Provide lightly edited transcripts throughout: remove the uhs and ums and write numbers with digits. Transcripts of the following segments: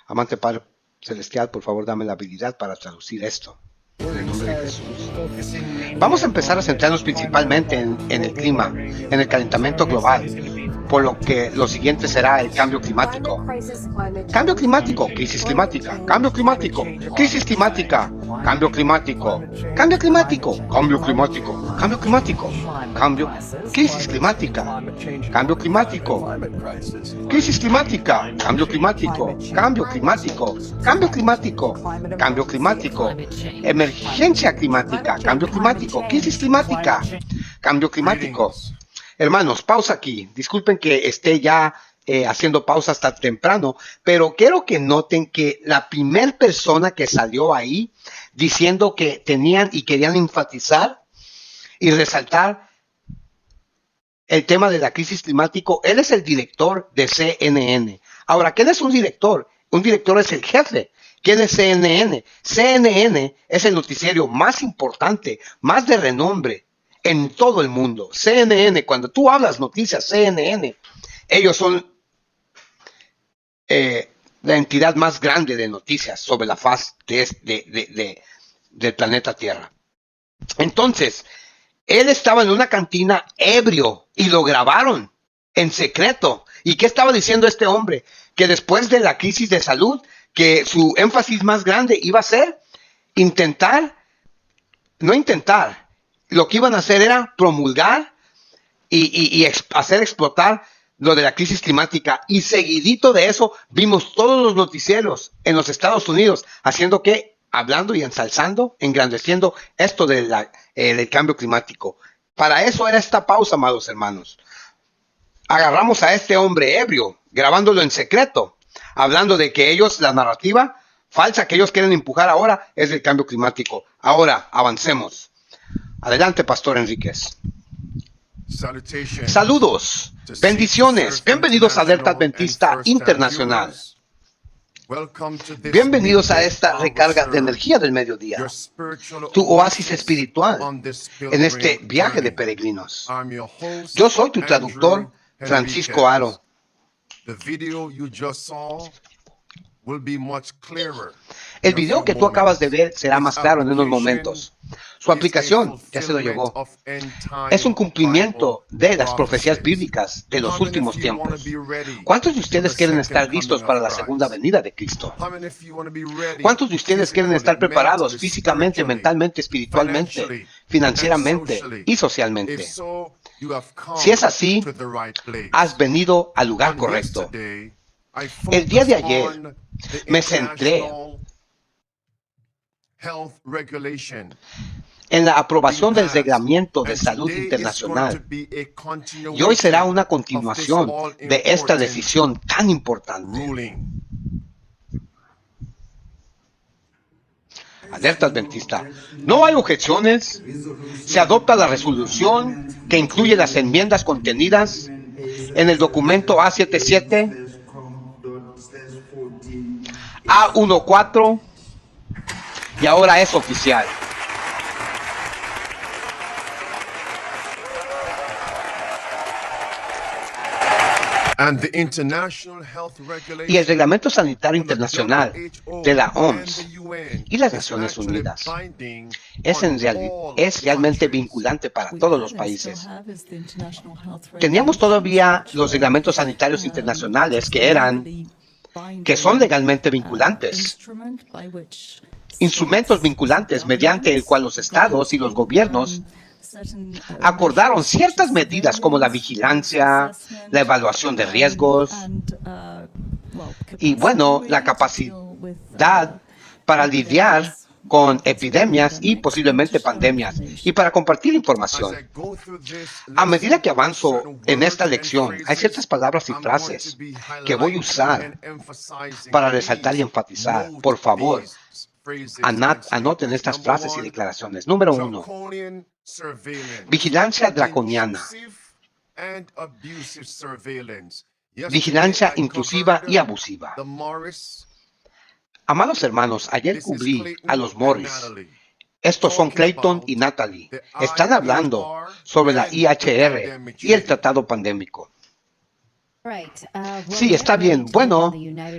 Amante Padre Celestial, por favor, dame la habilidad para traducir esto. En el nombre de Jesús. Vamos a empezar a centrarnos principalmente en el clima, en el calentamiento global, por lo que lo siguiente será el cambio climático. Cambio climático, crisis climática, cambio climático, crisis climática, cambio climático, cambio climático, cambio climático, cambio climático, cambio, crisis climática, cambio climático, crisis climática, cambio climático, cambio climático, cambio climático, cambio climático, emergencia climática, cambio climático, crisis climática, cambio climático. Hermanos, pausa aquí. Disculpen que esté ya haciendo pausa hasta temprano, pero quiero que noten que la primera persona que salió ahí diciendo que tenían y querían enfatizar y resaltar el tema de la crisis climática, él es el director de CNN. Ahora, ¿quién es un director? Un director es el jefe. ¿Quién es CNN? CNN es el noticiero más importante, más de renombre en todo el mundo. CNN, cuando tú hablas noticias, CNN, ellos son la entidad más grande de noticias sobre la faz del planeta Tierra. Entonces, él estaba en una cantina ebrio y lo grabaron en secreto. ¿Y qué estaba diciendo este hombre? Que después de la crisis de salud, que su énfasis más grande iba a ser lo que iban a hacer era promulgar y hacer explotar lo de la crisis climática. Y seguidito de eso, vimos todos los noticieros en los Estados Unidos haciendo que, hablando y ensalzando, engrandeciendo esto del cambio climático. Para eso era esta pausa, amados hermanos. Agarramos a este hombre ebrio, grabándolo en secreto, hablando de que ellos, la narrativa falsa que ellos quieren empujar ahora es el cambio climático. Ahora, avancemos. Adelante, Pastor Enríquez. Saludos, bendiciones, bienvenidos a Alerta Adventista Internacional. Bienvenidos a esta recarga de energía del mediodía, tu oasis espiritual en este viaje de peregrinos. Yo soy tu traductor, Francisco Aro. El video que tú acabas de ver será más claro en unos momentos. Su aplicación ya se lo llevó. Es un cumplimiento de las profecías bíblicas de los últimos tiempos. ¿Cuántos de ustedes quieren estar listos para la segunda venida de Cristo? ¿Cuántos de ustedes quieren estar preparados físicamente, mentalmente, espiritualmente, financieramente y socialmente? Si es así, has venido al lugar correcto. El día de ayer me centré en la aprobación del Reglamento de Salud Internacional, y hoy será una continuación de esta decisión tan importante. Alerta Adventista. No hay objeciones. Se adopta la resolución que incluye las enmiendas contenidas en el documento A77, A14, y ahora es oficial. Y el Reglamento Sanitario Internacional de la OMS y las Naciones Unidas es realmente vinculante para todos los países. Teníamos todavía los reglamentos sanitarios internacionales que son legalmente vinculantes. Instrumentos vinculantes mediante el cual los estados y los gobiernos acordaron ciertas medidas como la vigilancia, la evaluación de riesgos y, la capacidad para lidiar con epidemias y posiblemente pandemias y para compartir información. A medida que avanzo en esta lección, hay ciertas palabras y frases que voy a usar para resaltar y enfatizar. Por favor, anoten estas frases y declaraciones. Número 1. Vigilancia draconiana. Vigilancia intrusiva y abusiva. Amados hermanos, ayer cubrí a los Morris. Estos son Clayton y Natalie. Están hablando sobre la IHR y el tratado pandémico. Sí, está bien. Bueno,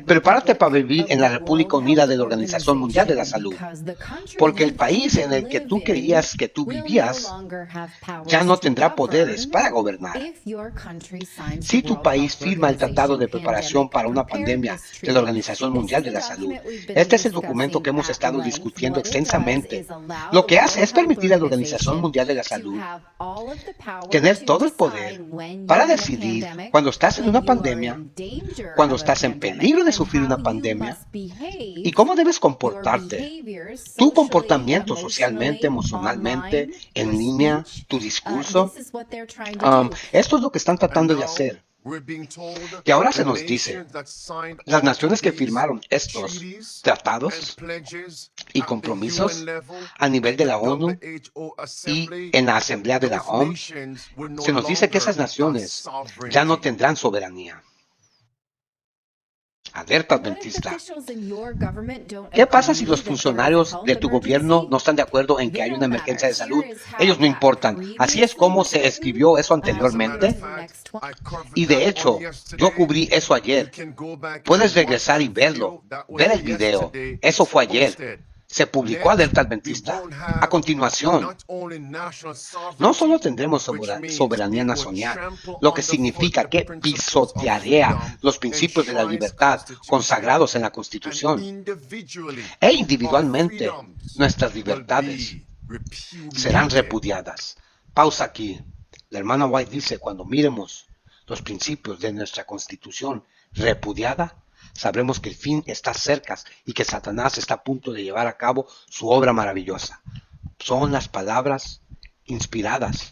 prepárate para vivir en la República Unida de la Organización Mundial de la Salud, porque el país en el que tú creías que tú vivías ya no tendrá poderes para gobernar. Si tu país firma el Tratado de Preparación para una Pandemia de la Organización Mundial de la Salud, este es el documento que hemos estado discutiendo extensamente. Lo que hace es permitir a la Organización Mundial de la Salud tener todo el poder para decidir cuando estás en una pandemia, cuando estás en peligro de sufrir una pandemia y cómo debes comportarte. Tu comportamiento socialmente, emocionalmente, en línea, tu discurso. Esto es lo que están tratando de hacer. Y ahora se nos dice, las naciones que firmaron estos tratados y compromisos a nivel de la ONU y en la Asamblea de la OMS, se nos dice que esas naciones ya no tendrán soberanía. Alerta adventista. ¿Qué pasa si los funcionarios de tu gobierno no están de acuerdo en que hay una emergencia de salud? Ellos no importan. Así es como se escribió eso anteriormente. Y de hecho, yo cubrí eso ayer. Puedes regresar y verlo, ver el video. Eso fue ayer. Se publicó Alerta Adventista. A continuación, no solo tendremos soberanía nacional, lo que significa que pisotearía los principios de la libertad consagrados en la Constitución, e individualmente nuestras libertades serán repudiadas. Pausa aquí. La hermana White dice, cuando miremos los principios de nuestra Constitución repudiada, sabremos que el fin está cerca y que Satanás está a punto de llevar a cabo su obra maravillosa. Son las palabras inspiradas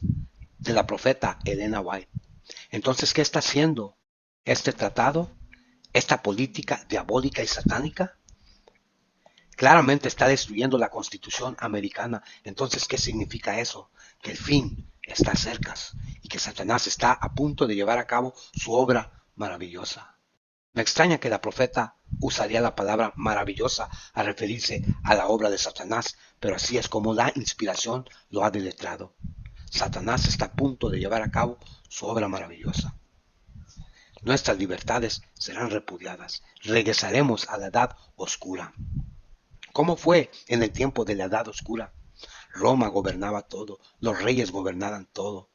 de la profeta Elena White. Entonces, ¿qué está haciendo este tratado? ¿Esta política diabólica y satánica? Claramente está destruyendo la Constitución americana. Entonces, ¿qué significa eso? Que el fin está cerca y que Satanás está a punto de llevar a cabo su obra maravillosa. Me extraña que la profeta usaría la palabra maravillosa a referirse a la obra de Satanás, pero así es como la inspiración lo ha deletrado. Satanás está a punto de llevar a cabo su obra maravillosa. Nuestras libertades serán repudiadas. Regresaremos a la edad oscura. ¿Cómo fue en el tiempo de la edad oscura? Roma gobernaba todo, los reyes gobernaban todo.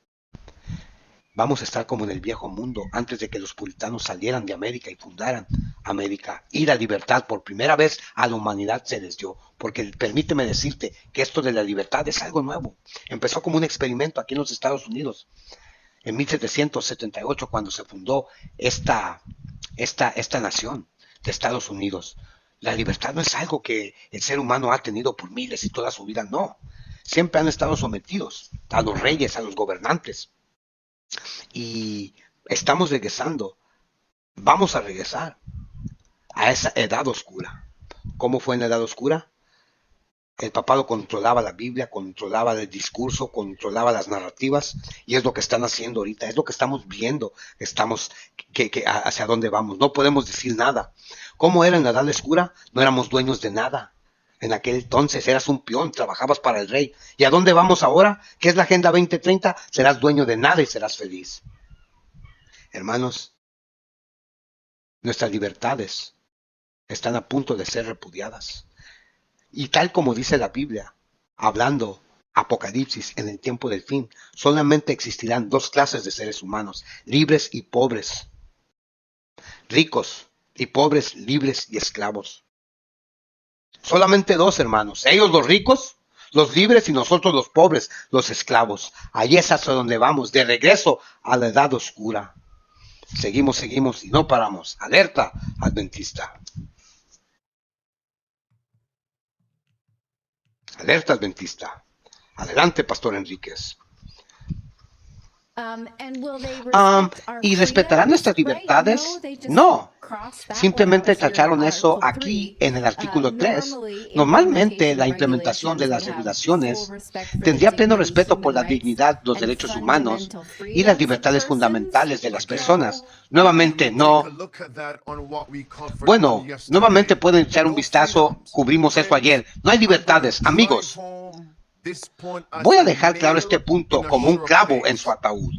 Vamos a estar como en el viejo mundo antes de que los puritanos salieran de América y fundaran América. Y la libertad por primera vez a la humanidad se les dio. Porque permíteme decirte que esto de la libertad es algo nuevo. Empezó como un experimento aquí en los Estados Unidos. En 1778 cuando se fundó esta nación de Estados Unidos. La libertad no es algo que el ser humano ha tenido por miles y toda su vida, no. Siempre han estado sometidos a los reyes, a los gobernantes. Y estamos regresando, vamos a regresar a esa edad oscura. ¿Cómo fue en la edad oscura? El papado controlaba la Biblia, controlaba el discurso, controlaba las narrativas, y es lo que están haciendo ahorita, es lo que estamos viendo, hacia dónde vamos. No podemos decir nada. ¿Cómo era en la edad oscura? No éramos dueños de nada. En aquel entonces eras un peón, trabajabas para el rey. ¿Y a dónde vamos ahora? ¿Qué es la Agenda 2030? Serás dueño de nada y serás feliz. Hermanos, nuestras libertades están a punto de ser repudiadas. Y tal como dice la Biblia, hablando Apocalipsis en el tiempo del fin, solamente existirán dos clases de seres humanos, libres y pobres. Ricos y pobres, libres y esclavos. Solamente dos, hermanos. Ellos los ricos, los libres, y nosotros los pobres, los esclavos. Ahí es hacia donde vamos, de regreso a la edad oscura. Seguimos y no paramos. Alerta adventista. Alerta adventista. Adelante, Pastor Enríquez. ¿Y respetarán nuestras libertades? No. Simplemente tacharon eso aquí en el artículo 3. Normalmente la implementación de las regulaciones tendría pleno respeto por la dignidad, los derechos humanos y las libertades fundamentales de las personas. Nuevamente no. Bueno, nuevamente pueden echar un vistazo. Cubrimos eso ayer. No hay libertades, amigos. Voy a dejar claro este punto como un clavo en su ataúd.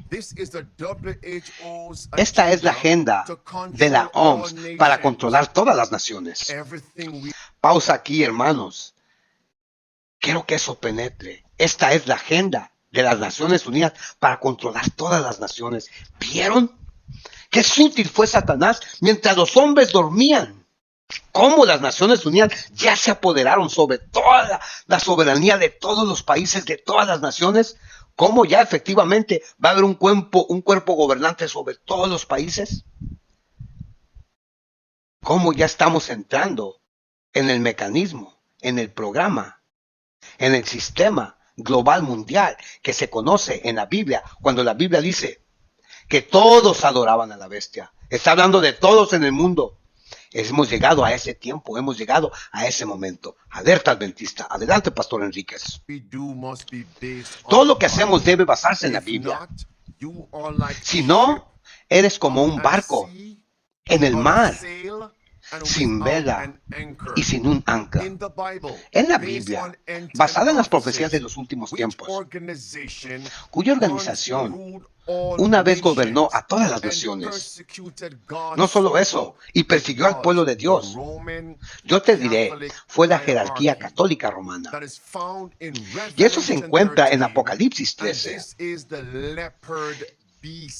Esta es la agenda de la OMS para controlar todas las naciones. Pausa aquí, hermanos. Quiero que eso penetre. Esta es la agenda de las Naciones Unidas para controlar todas las naciones. ¿Vieron? Qué sutil fue Satanás mientras los hombres dormían. Cómo las Naciones Unidas ya se apoderaron sobre toda la soberanía de todos los países, de todas las naciones. Cómo ya efectivamente va a haber un cuerpo gobernante sobre todos los países. Cómo ya estamos entrando en el mecanismo, en el programa, en el sistema global mundial que se conoce en la Biblia, cuando la Biblia dice que todos adoraban a la bestia. Está hablando de todos en el mundo. Hemos llegado a ese tiempo, hemos llegado a ese momento. Alerta adventista. Adelante, Pastor Enríquez. Todo lo que hacemos debe basarse en la Biblia. Si no, eres como un barco en el mar, sin vela y sin un ancla. En la Biblia, basada en las profecías de los últimos tiempos, cuya organización una vez gobernó a todas las naciones. No solo eso, y persiguió al pueblo de Dios. Yo te diré, fue la jerarquía católica romana. Y eso se encuentra en Apocalipsis 13.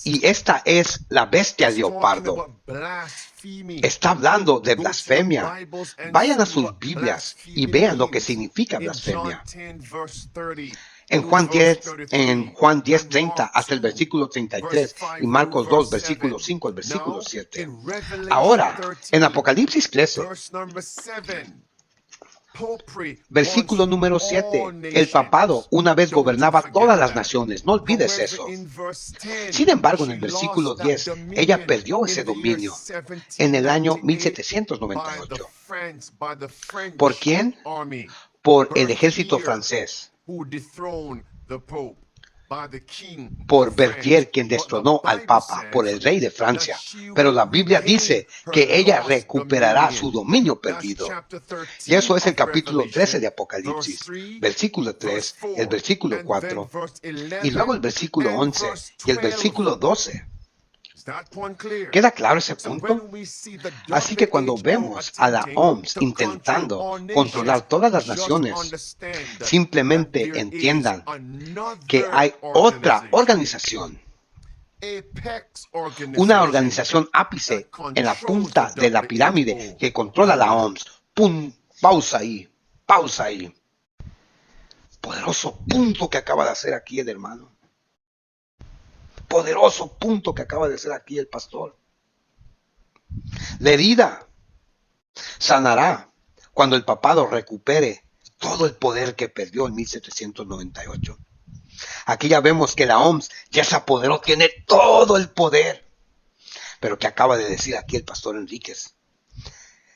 Y esta es la bestia leopardo. Está hablando de blasfemia. Vayan a sus Biblias y vean lo que significa blasfemia. En Juan 10:30 hasta el versículo 33 y Marcos 2, versículo 5 al versículo 7. Ahora, en Apocalipsis 13, versículo número 7, el papado una vez gobernaba todas las naciones, no olvides eso. Sin embargo, en el versículo 10, ella perdió ese dominio en el año 1798. ¿Por quién? Por el ejército francés. Por Berthier, quien destronó al Papa, por el rey de Francia. Pero la Biblia dice que ella recuperará su dominio perdido. Y eso es el capítulo 13 de Apocalipsis, versículo 3, el versículo 4, y luego el versículo 11 y el versículo 12. ¿Queda claro ese punto? Así que cuando vemos a la OMS intentando controlar todas las naciones, simplemente entiendan que hay otra organización, una organización ápice en la punta de la pirámide que controla la OMS. ¡Pum! Pausa ahí, pausa ahí. Poderoso punto que acaba de hacer aquí el hermano. Poderoso punto que acaba de hacer aquí el pastor. La herida sanará cuando el papado recupere todo el poder que perdió en 1798. Aquí ya vemos que la OMS ya se apoderó, tiene todo el poder. Pero que acaba de decir aquí el pastor Enríquez.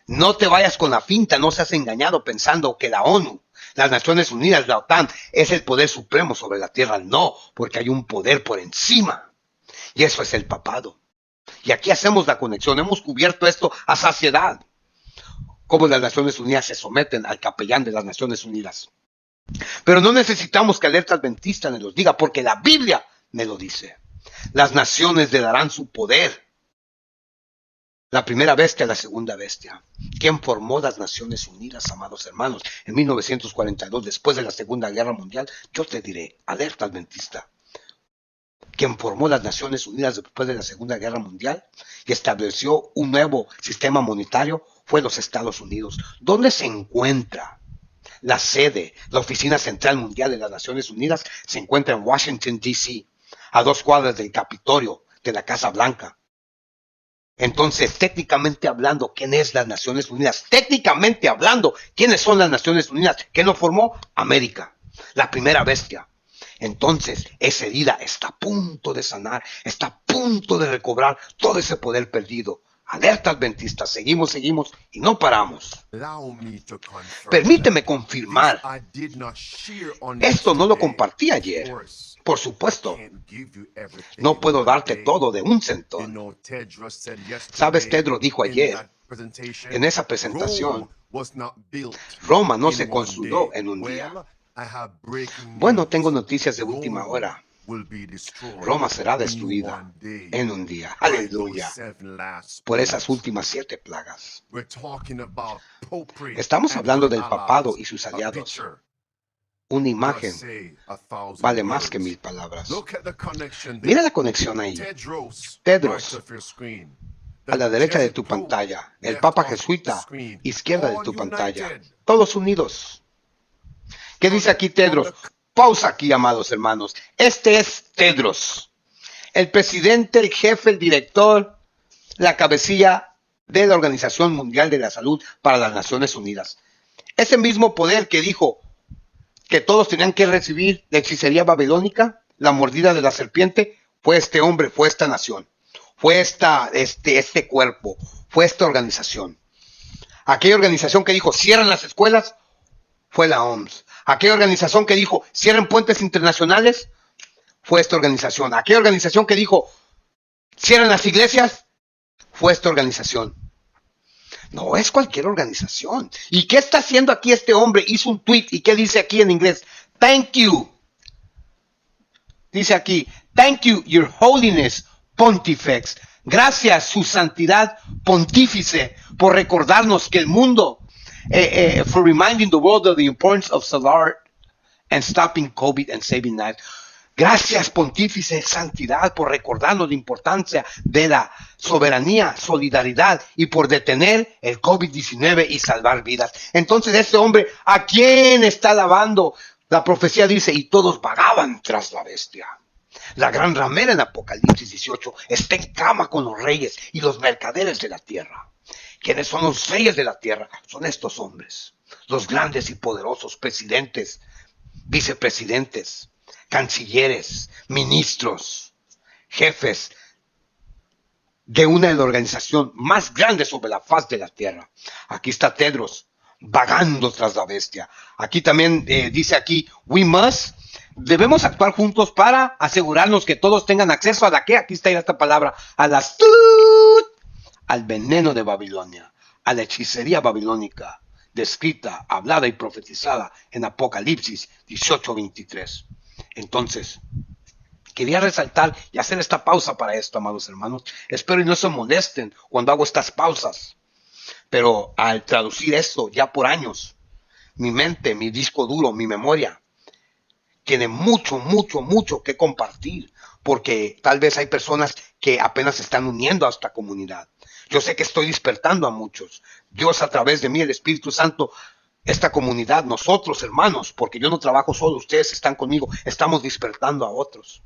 No te vayas con la finta, no seas engañado pensando que la ONU, las Naciones Unidas, la OTAN, es el poder supremo sobre la tierra. No, porque hay un poder por encima. Y eso es el papado. Y aquí hacemos la conexión. Hemos cubierto esto a saciedad. Cómo las Naciones Unidas se someten al capellán de las Naciones Unidas. Pero no necesitamos que Alerta Adventista nos los diga, porque la Biblia me lo dice. Las naciones le darán su poder. La primera bestia, la segunda bestia. ¿Quién formó las Naciones Unidas, amados hermanos? En 1942, después de la Segunda Guerra Mundial, yo te diré, Alerta Adventista. Quien formó las Naciones Unidas después de la Segunda Guerra Mundial y estableció un nuevo sistema monetario fue los Estados Unidos. ¿Dónde se encuentra la sede, la oficina central mundial de las Naciones Unidas? Se encuentra en Washington, D.C., a 2 cuadras del Capitolio, de la Casa Blanca. Entonces, técnicamente hablando, ¿quién es las Naciones Unidas? Técnicamente hablando, ¿quiénes son las Naciones Unidas? ¿Quién lo formó? América, la primera bestia. Entonces, esa herida está a punto de sanar, está a punto de recobrar todo ese poder perdido. Alerta Adventista, seguimos y no paramos. Permíteme confirmar. Esto no lo compartí ayer. Por supuesto, no puedo darte todo de un centón. ¿Sabes? Tedro dijo ayer, en esa presentación, Roma no se construyó en un día. Bueno, tengo noticias de última hora. Roma será destruida en un día. Aleluya. Por esas últimas 7 plagas. Estamos hablando del papado y sus aliados. Una imagen vale más que 1000 palabras. Mira la conexión ahí. Tedros, a la derecha de tu pantalla. El Papa Jesuita, izquierda de tu pantalla. Todos unidos. ¿Qué dice aquí Tedros? Pausa aquí, amados hermanos. Este es Tedros, el presidente, el jefe, el director, la cabecilla de la Organización Mundial de la Salud para las Naciones Unidas. Ese mismo poder que dijo que todos tenían que recibir la hechicería babilónica, la mordida de la serpiente, fue este hombre, fue esta nación, fue este cuerpo, fue esta organización. Aquella organización que dijo, cierran las escuelas, fue la OMS. Aquella organización que dijo, cierren puentes internacionales, fue esta organización. Aquella organización que dijo, cierren las iglesias, fue esta organización. No es cualquier organización. ¿Y qué está haciendo aquí este hombre? Hizo un tweet. ¿Y qué dice aquí en inglés? Thank you. Dice aquí, thank you, your holiness, pontifex. Gracias, su santidad pontífice, por recordarnos que el mundo, for reminding the world of the importance of solar and stopping COVID and saving lives. Gracias, pontífice, santidad, por recordarnos la importancia de la soberanía, solidaridad y por detener el COVID-19 y salvar vidas. Entonces ese hombre, ¿a quién está alabando? La profecía dice, y todos vagaban tras la bestia. La gran ramera en Apocalipsis 18 está en cama con los reyes y los mercaderes de la tierra. ¿Quiénes son los reyes de la tierra? Son estos hombres, los grandes y poderosos presidentes, vicepresidentes, cancilleres, ministros, jefes de una de las organizaciones más grandes sobre la faz de la tierra. Aquí está Tedros, vagando tras la bestia. Aquí también dice aquí, debemos actuar juntos para asegurarnos que todos tengan acceso a aquí está esta palabra, al veneno de Babilonia, a la hechicería babilónica, descrita, hablada y profetizada en Apocalipsis 18:23. Entonces, quería resaltar y hacer esta pausa para esto, amados hermanos. Espero y no se molesten cuando hago estas pausas. Pero al traducir esto ya por años, mi mente, mi disco duro, mi memoria, tiene mucho que compartir. Porque tal vez hay personas que apenas se están uniendo a esta comunidad. Yo sé que estoy despertando a muchos. Dios a través de mí, el Espíritu Santo, esta comunidad, nosotros hermanos, porque yo no trabajo solo, ustedes están conmigo, estamos despertando a otros.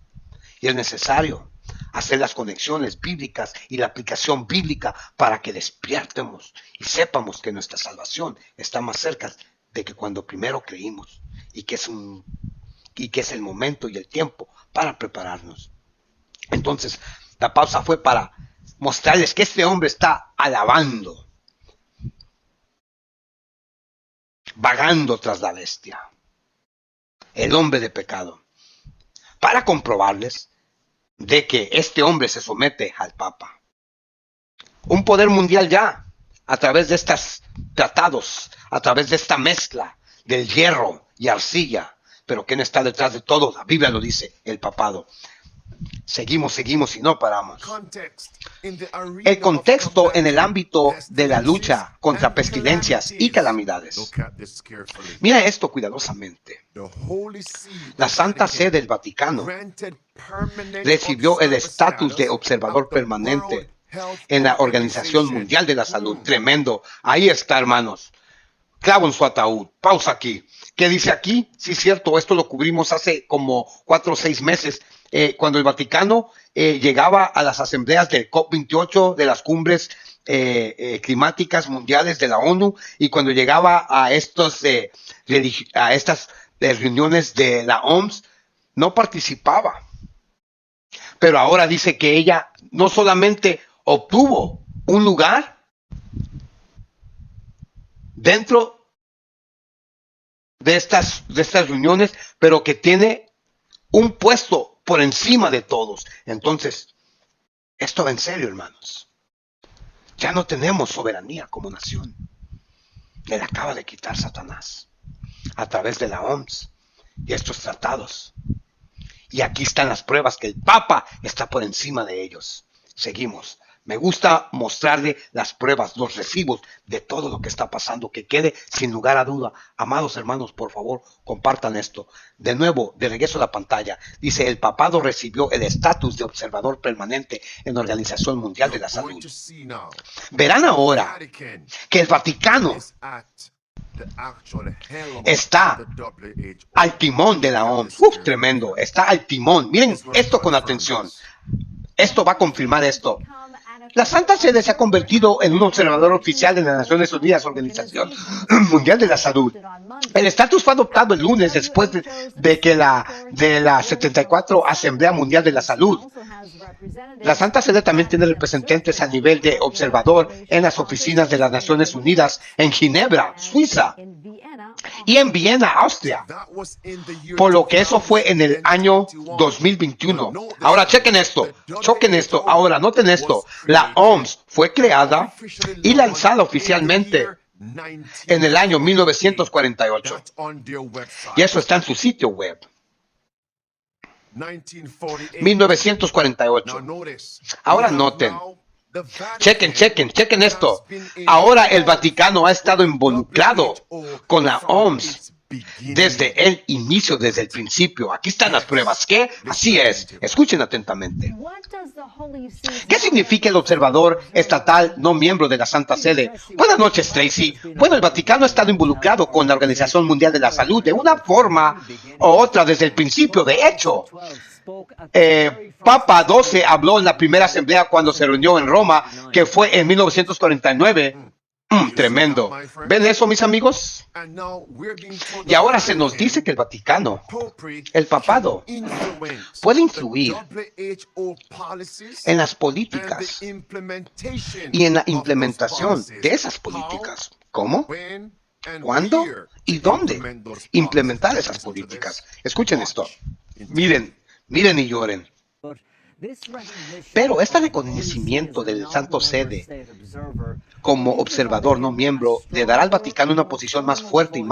Y es necesario hacer las conexiones bíblicas y la aplicación bíblica para que despiertemos y sepamos que nuestra salvación está más cerca de que cuando primero creímos y que es el momento y el tiempo para prepararnos. Entonces, la pausa fue para mostrarles que este hombre está alabando, vagando tras la bestia, el hombre de pecado, para comprobarles de que este hombre se somete al Papa. Un poder mundial ya, a través de estos tratados, a través de esta mezcla del hierro y arcilla. Pero ¿quién está detrás de todo? La Biblia lo dice, el papado. Seguimos y no paramos. El contexto en el ámbito de la lucha contra pestilencias y calamidades. Mira esto cuidadosamente. La Santa Sede del Vaticano recibió el estatus de observador permanente en la Organización Mundial de la Salud. Tremendo. Ahí está, hermanos. Clavo en su ataúd. Pausa aquí. ¿Qué dice aquí? Sí, cierto, esto lo cubrimos hace como 4 o 6 meses, cuando el Vaticano llegaba a las asambleas del COP28, de las cumbres climáticas mundiales de la ONU, y cuando llegaba a estas reuniones de la OMS, no participaba. Pero ahora dice que ella no solamente obtuvo un lugar dentro de estas reuniones, pero que tiene un puesto por encima de todos. Entonces, esto va en serio, hermanos. Ya no tenemos soberanía como nación. Le acaba de quitar Satanás a través de la OMS, y estos tratados. Y aquí están las pruebas que el Papa está por encima de ellos. Seguimos. Me gusta mostrarle las pruebas, los recibos de todo lo que está pasando, que quede sin lugar a duda. Amados hermanos, por favor, compartan esto. De nuevo, de regreso a la pantalla, dice, el papado recibió el estatus de observador permanente en la Organización Mundial de la Salud. Verán ahora que el Vaticano está al timón de la OMS. Tremendo, está al timón. Miren esto con atención. Esto va a confirmar esto. La Santa Sede se ha convertido en un observador oficial de las Naciones Unidas, Organización Mundial de la Salud. El estatus fue adoptado el lunes después de la 74 Asamblea Mundial de la Salud. La Santa Sede también tiene representantes a nivel de observador en las oficinas de las Naciones Unidas en Ginebra, Suiza, y en Viena, Austria, por lo que eso fue en el año 2021. Ahora chequen esto, ahora noten esto. La OMS fue creada y lanzada oficialmente en el año 1948. Y eso está en su sitio web. 1948. Ahora noten. Chequen esto. Ahora el Vaticano ha estado involucrado con la OMS desde el inicio, desde el principio. Aquí están las pruebas. ¿Qué? Así es. Escuchen atentamente. ¿Qué significa el observador estatal no miembro de la Santa Sede? Buenas noches, Tracy. Bueno, el Vaticano ha estado involucrado con la Organización Mundial de la Salud de una forma u otra desde el principio. De hecho, Papa XII habló en la primera asamblea cuando se reunió en Roma, que fue en 1949. Tremendo. ¿Ven eso, mis amigos? Y ahora se nos dice que el Vaticano, el papado, puede influir en las políticas y en la implementación de esas políticas. ¿Cómo? ¿Cuándo? ¿Y dónde implementar esas políticas? Escuchen esto. Miren y lloren. Pero este reconocimiento del Santo Sede como observador no miembro le dará al Vaticano una posición más fuerte y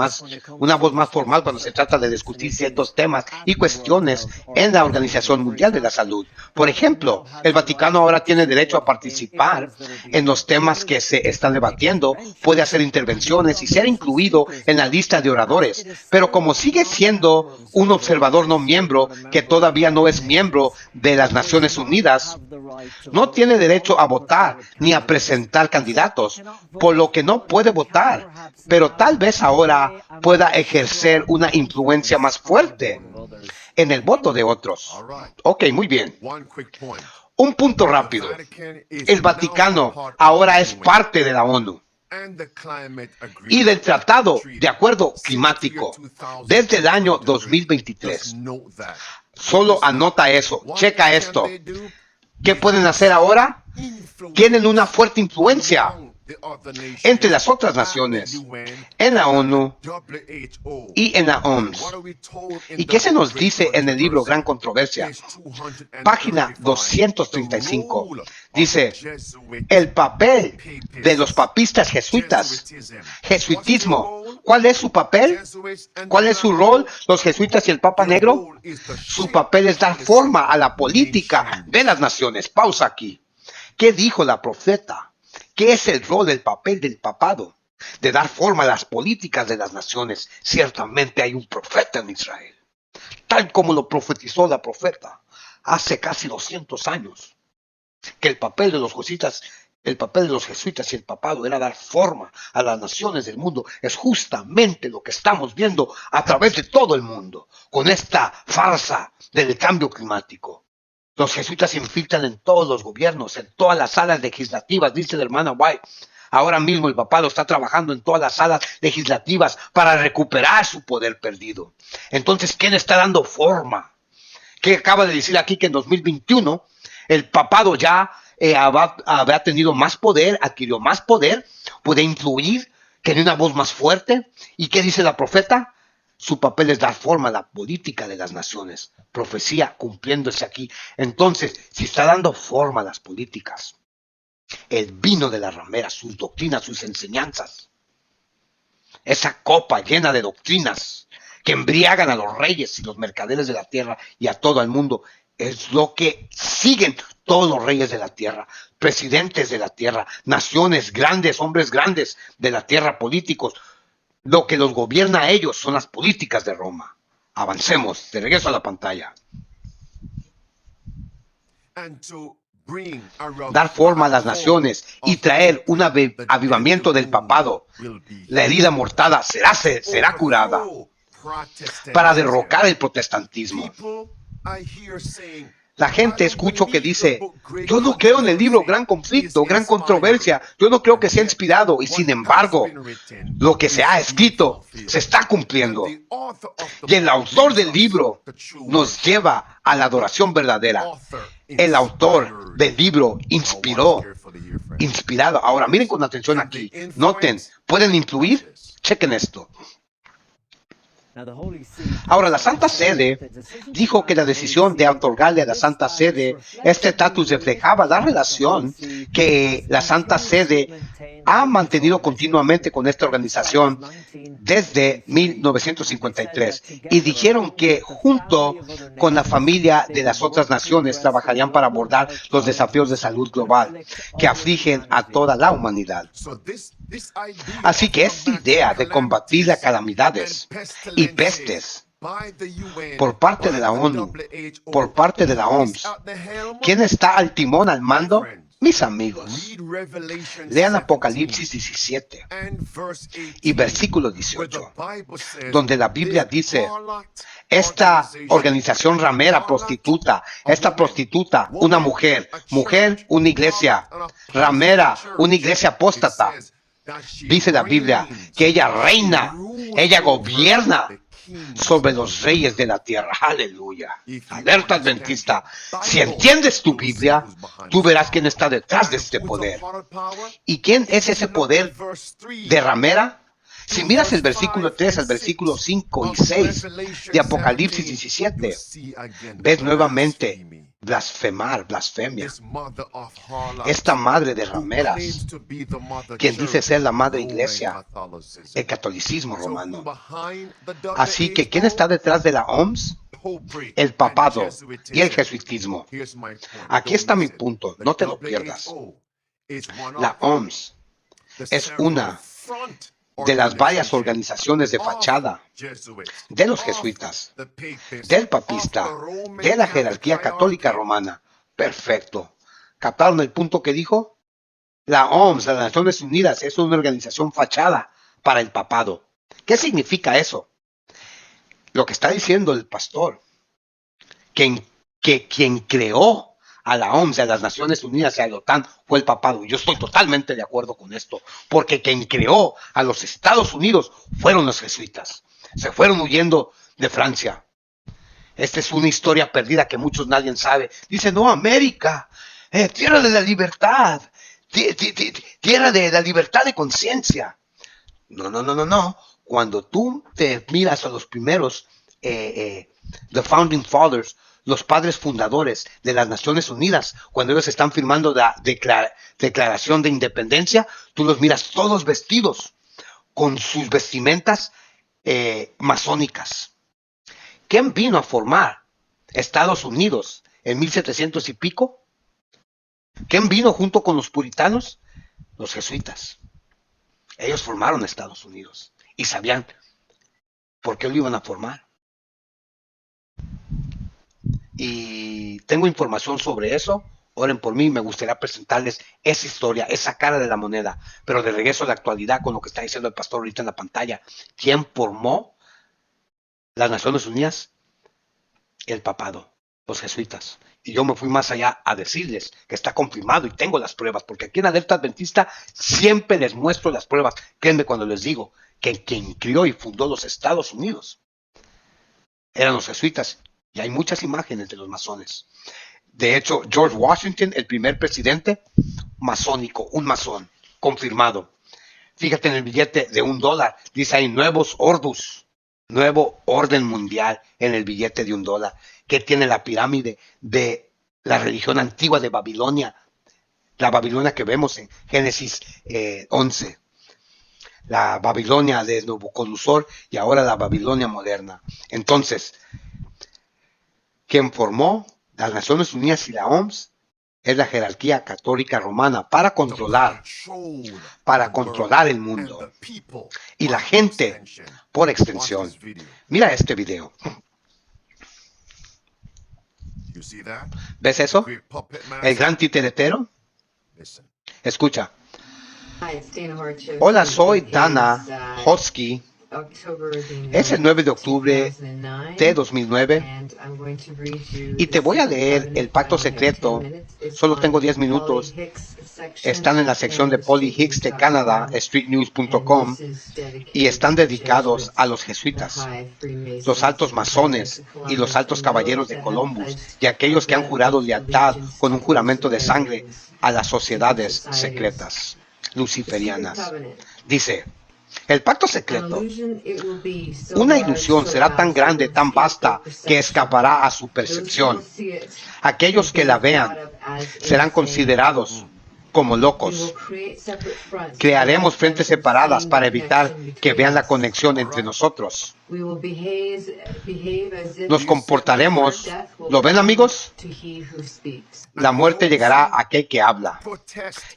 una voz más formal cuando se trata de discutir ciertos temas y cuestiones en la Organización Mundial de la Salud. Por ejemplo, el Vaticano ahora tiene derecho a participar en los temas que se están debatiendo, puede hacer intervenciones y ser incluido en la lista de oradores, pero como sigue siendo un observador no miembro que todavía no es miembro de las Naciones Unidas, no tiene derecho a votar ni a presentar candidatos, por lo que no puede votar, pero tal vez ahora pueda ejercer una influencia más fuerte en el voto de otros. Ok, muy bien. Un punto rápido. El Vaticano ahora es parte de la ONU y del Tratado de Acuerdo Climático desde el año 2023. Solo anota eso, checa esto. ¿Qué pueden hacer ahora? Tienen una fuerte influencia entre las otras naciones, en la ONU y en la OMS. ¿Y qué se nos dice en el libro Gran Controversia? Página 235. Dice, el papel de los papistas jesuitas. Jesuitismo. ¿Cuál es su papel? ¿Cuál es su rol? Los jesuitas y el Papa Negro. Su papel es dar forma a la política de las naciones. Pausa aquí. ¿Qué dijo la profeta? ¿Qué es el rol, el papel del papado? De dar forma a las políticas de las naciones. Ciertamente hay un profeta en Israel, tal como lo profetizó la profeta hace casi 200 años, que el papel de los jesuitas y el papado era dar forma a las naciones del mundo. Es justamente lo que estamos viendo a través de todo el mundo, con esta farsa del cambio climático. Los jesuitas se infiltran en todos los gobiernos, en todas las salas legislativas, dice la hermana White. Ahora mismo el papado está trabajando en todas las salas legislativas para recuperar su poder perdido. Entonces, ¿quién está dando forma? ¿Qué acaba de decir aquí? Que en 2021 el papado ya habrá tenido más poder, adquirió más poder, puede influir, tiene una voz más fuerte. ¿Y qué dice la profeta? Su papel es dar forma a la política de las naciones. Profecía cumpliéndose aquí. Entonces, si está dando forma a las políticas, el vino de la ramera, sus doctrinas, sus enseñanzas, esa copa llena de doctrinas que embriagan a los reyes y los mercaderes de la tierra y a todo el mundo. Es lo que siguen todos los reyes de la tierra, presidentes de la tierra, naciones grandes, hombres grandes de la tierra, políticos. Lo que los gobierna a ellos son las políticas de Roma. Avancemos, de regreso a la pantalla. Dar forma a las naciones y traer un avivamiento del papado. La herida mortada será curada para derrocar el protestantismo. La gente escucho que dice, yo no creo en el libro, gran conflicto, gran controversia, yo no creo que sea inspirado, y sin embargo, lo que se ha escrito se está cumpliendo. Y el autor del libro nos lleva a la adoración verdadera. El autor del libro inspirado. Ahora, miren con atención aquí, noten, ¿pueden influir? Chequen esto. Ahora, la Santa Sede dijo que la decisión de otorgarle a la Santa Sede este estatus reflejaba la relación que la Santa Sede ha mantenido continuamente con esta organización desde 1953, y dijeron que junto con la familia de las otras naciones trabajarían para abordar los desafíos de salud global que afligen a toda la humanidad. Así que esta idea de combatir las calamidades y pestes por parte de la ONU, por parte de la OMS, ¿quién está al timón, al mando? Mis amigos, lean Apocalipsis 17 y versículo 18, donde la Biblia dice, esta organización ramera, prostituta, esta prostituta, una mujer, una iglesia, ramera, una iglesia apóstata. Dice la Biblia que ella reina, ella gobierna sobre los reyes de la tierra. Aleluya. Alerta adventista. Si entiendes tu Biblia, tú verás quién está detrás de este poder. ¿Y quién es ese poder de ramera? Si miras el versículo 3 al versículo 5 y 6 de Apocalipsis 17, ves nuevamente blasfemia. Esta madre de rameras, quien dice ser la madre iglesia, el catolicismo romano. Así que, ¿quién está detrás de la OMS? El papado y el jesuitismo. Aquí está mi punto, no te lo pierdas. La OMS es una de las varias organizaciones de fachada de los jesuitas, del papista, de la jerarquía católica romana. Perfecto. ¿Captaron el punto que dijo? La OMS, las Naciones Unidas, es una organización fachada para el papado. ¿Qué significa eso? Lo que está diciendo el pastor, que quien creó a la OMS, a las Naciones Unidas y a la OTAN fue el papado. Yo estoy totalmente de acuerdo con esto, porque quien creó a los Estados Unidos fueron los jesuitas. Se fueron huyendo de Francia. Esta es una historia perdida que nadie sabe. Dice, no, América, tierra de la libertad, tierra de la libertad de conciencia. No. Cuando tú te miras a los primeros, the Founding Fathers, los padres fundadores de las Naciones Unidas, cuando ellos están firmando la Declaración de Independencia, tú los miras todos vestidos con sus vestimentas masónicas. ¿Quién vino a formar Estados Unidos en 1700 y pico? ¿Quién vino junto con los puritanos? Los jesuitas. Ellos formaron Estados Unidos y sabían por qué lo iban a formar. Y tengo información sobre eso. Oren por mí, me gustaría presentarles esa historia, esa cara de la moneda. Pero de regreso a la actualidad con lo que está diciendo el pastor ahorita en la pantalla. ¿Quién formó las Naciones Unidas? El papado, los jesuitas. Y yo me fui más allá a decirles que está confirmado y tengo las pruebas, porque aquí en Alerta Adventista siempre les muestro las pruebas. Créanme cuando les digo que quien crió y fundó los Estados Unidos eran los jesuitas. Y hay muchas imágenes de los masones. De hecho, George Washington, el primer presidente, masónico, un masón, confirmado. Fíjate en el billete de $1, dice ahí nuevos ordus, nuevo orden mundial en el billete de $1, que tiene la pirámide de la religión antigua de Babilonia, la Babilonia que vemos en Génesis 11. la Babilonia de Nabucodonosor y ahora la Babilonia moderna. Entonces, quien formó las Naciones Unidas y la OMS es la jerarquía católica romana para controlar el mundo y la gente por extensión. Mira este video. ¿Ves eso? El gran titeretero. Escucha. Hola, soy Dana Hotsky. Es el 9 de octubre de 2009 y te voy a leer el pacto secreto. Solo tengo 10 minutos. Están en la sección de Polly Hicks de Canadá, streetnews.com, y están dedicados a los jesuitas, los altos masones y los altos caballeros de Columbus y aquellos que han jurado lealtad con un juramento de sangre a las sociedades secretas luciferianas. Dice: el pacto secreto, una ilusión, será tan grande, tan vasta, que escapará a su percepción. Aquellos que la vean serán considerados como locos. Crearemos frentes separadas para evitar que vean la conexión entre nosotros. Nos comportaremos, ¿lo ven, amigos? La muerte llegará a aquel que habla.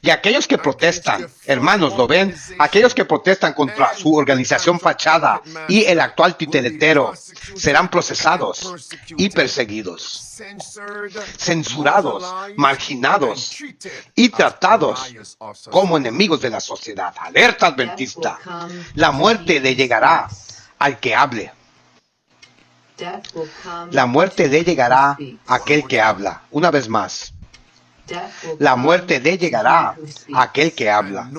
Y aquellos que protestan, hermanos, ¿lo ven? Aquellos que protestan contra su organización fachada y el actual titeretero serán procesados y perseguidos, censurados, marginados y tratados como enemigos de la sociedad. Alerta adventista. La muerte le llegará al que hable. La muerte le llegará a aquel que habla. Una vez más. La muerte le llegará a aquel que habla.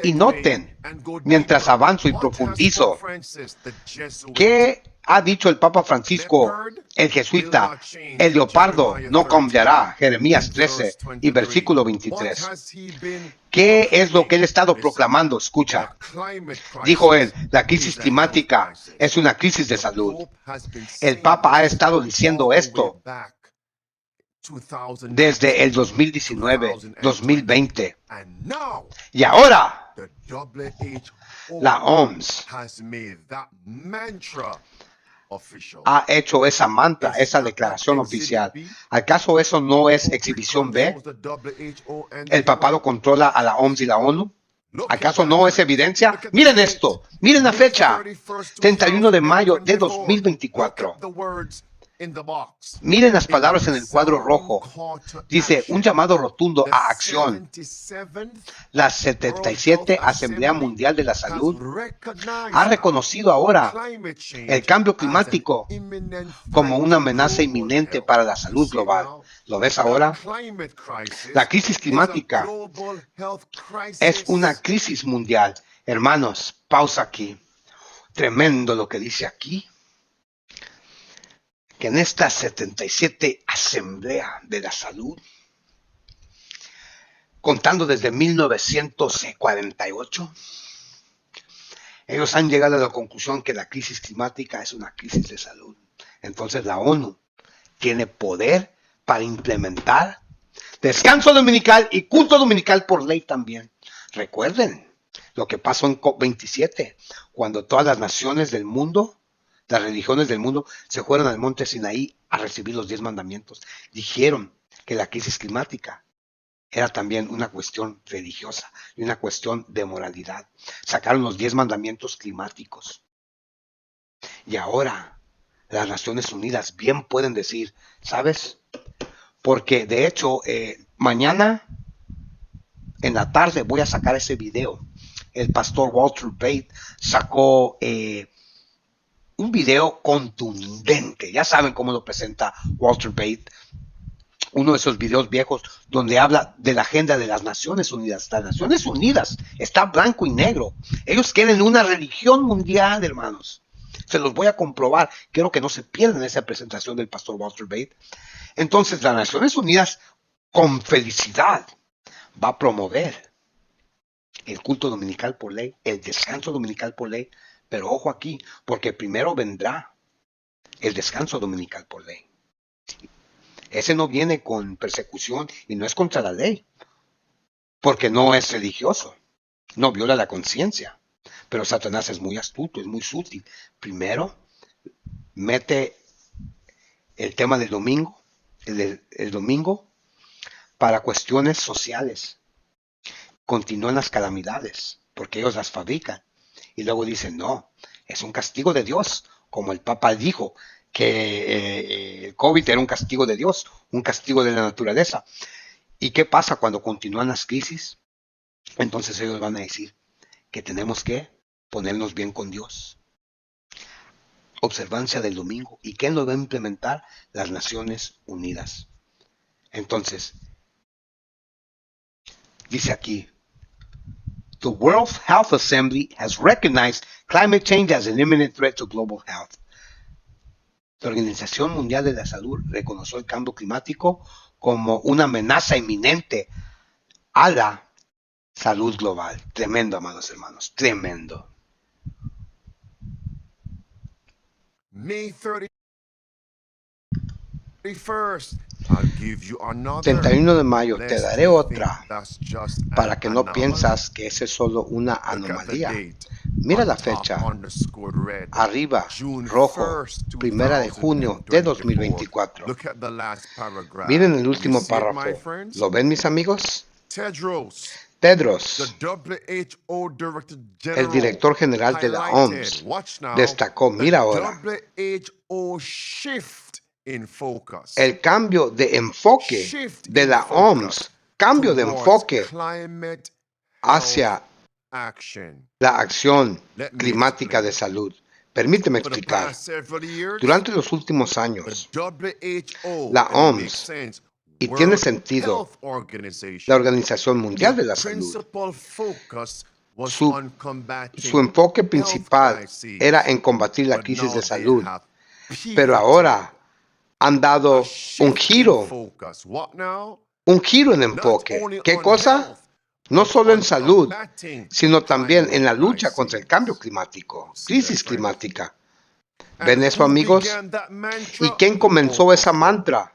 Y noten, mientras avanzo y profundizo, ¿qué ha dicho el Papa Francisco, el jesuita? El leopardo no cambiará, Jeremías 13 y versículo 23. ¿Qué es lo que él ha estado proclamando? Escucha. Dijo él: la crisis climática es una crisis de salud. El Papa ha estado diciendo esto desde el 2019, 2020. Y ahora la OMS ha hecho esa mantra, esa declaración oficial. ¿Acaso eso no es exhibición B? ¿El papado controla a la OMS y la ONU? ¿Acaso no es evidencia? Miren esto, miren la fecha, 31 de mayo de 2024. Miren las palabras en el cuadro rojo. Dice: un llamado rotundo a acción. La 77 Asamblea Mundial de la Salud ha reconocido ahora el cambio climático como una amenaza inminente para la salud global. ¿Lo ves ahora? La crisis climática es una crisis mundial. Hermanos, pausa aquí. Tremendo lo que dice aquí. Que en esta 77 Asamblea de la Salud, contando desde 1948, ellos han llegado a la conclusión que la crisis climática es una crisis de salud. Entonces la ONU tiene poder para implementar descanso dominical y culto dominical por ley también. Recuerden lo que pasó en COP27, cuando todas las naciones del mundo, las religiones del mundo, se fueron al monte Sinaí a recibir los 10 mandamientos. Dijeron que la crisis climática era también una cuestión religiosa y una cuestión de moralidad. Sacaron los 10 mandamientos climáticos. Y ahora las Naciones Unidas bien pueden decir, ¿sabes? Porque de hecho mañana en la tarde voy a sacar ese video. El pastor Walter Bate sacó un video contundente. Ya saben cómo lo presenta Walter Bate. Uno de esos videos viejos donde habla de la agenda de las Naciones Unidas. Las Naciones Unidas está blanco y negro. Ellos quieren una religión mundial, hermanos. Se los voy a comprobar. Quiero que no se pierdan esa presentación del pastor Walter Bate. Entonces, las Naciones Unidas, con felicidad, va a promover el culto dominical por ley, el descanso dominical por ley. Pero ojo aquí, porque primero vendrá el descanso dominical por ley. Ese no viene con persecución y no es contra la ley, porque no es religioso. no viola la conciencia. Pero Satanás es muy astuto, es muy sutil. Primero, mete el tema del domingo, el domingo, para cuestiones sociales. Continúan las calamidades, porque ellos las fabrican. Y luego dicen, no, es un castigo de Dios, como el Papa dijo, que el COVID era un castigo de Dios, un castigo de la naturaleza. ¿Y qué pasa cuando continúan las crisis? Entonces ellos van a decir que tenemos que ponernos bien con Dios. Observancia del domingo. ¿Y quién lo va a implementar? Las Naciones Unidas. Entonces, dice aquí, the World Health Assembly has recognized climate change as an imminent threat to global health. La Organización Mundial de la Salud reconoció el cambio climático como una amenaza inminente a la salud global. Tremendo, amados hermanos, tremendo. May 31st, I'll give you another. 31 de mayo, te lest daré you otra think that's just an para que no anomaly. piensas que ese es solo una Look at the anomalía. date. Mira On la top, fecha, underscored red. arriba, June rojo, 1st, 1 de junio de 2024. Look at the last paragraph. Miren el You último see it, my párrafo. friends? ¿Lo ven, mis amigos? Tedros, Tedros, the WHO Director el General, director general de la OMS, highlighted, watch now, destacó, the mira ahora, WHO shift in focus. el cambio de enfoque Shift de in la focus OMS, cambio de towards enfoque climate hacia health action. la acción Let me climática explain. de salud. Permíteme For the explicar. past several years, Durante los últimos the años, WHO, la and it makes OMS, sense, y tiene World sentido, Health Organization, la Organización Mundial de their la Salud, principal focus was su, on combating su enfoque health principal crises. era en combatir la But crisis now de they salud, have pero pivoted ahora han a dado un shift in giro focus. What now? en Not enfoque. only ¿Qué on cosa? health, No but solo en on salud, combating sino también en la climate lucha contra el cambio crises. climático, See that, crisis friends? climática. And ¿Ven eso, who amigos? began that ¿Y mantra? quién The comenzó Pope esa of Rome. mantra?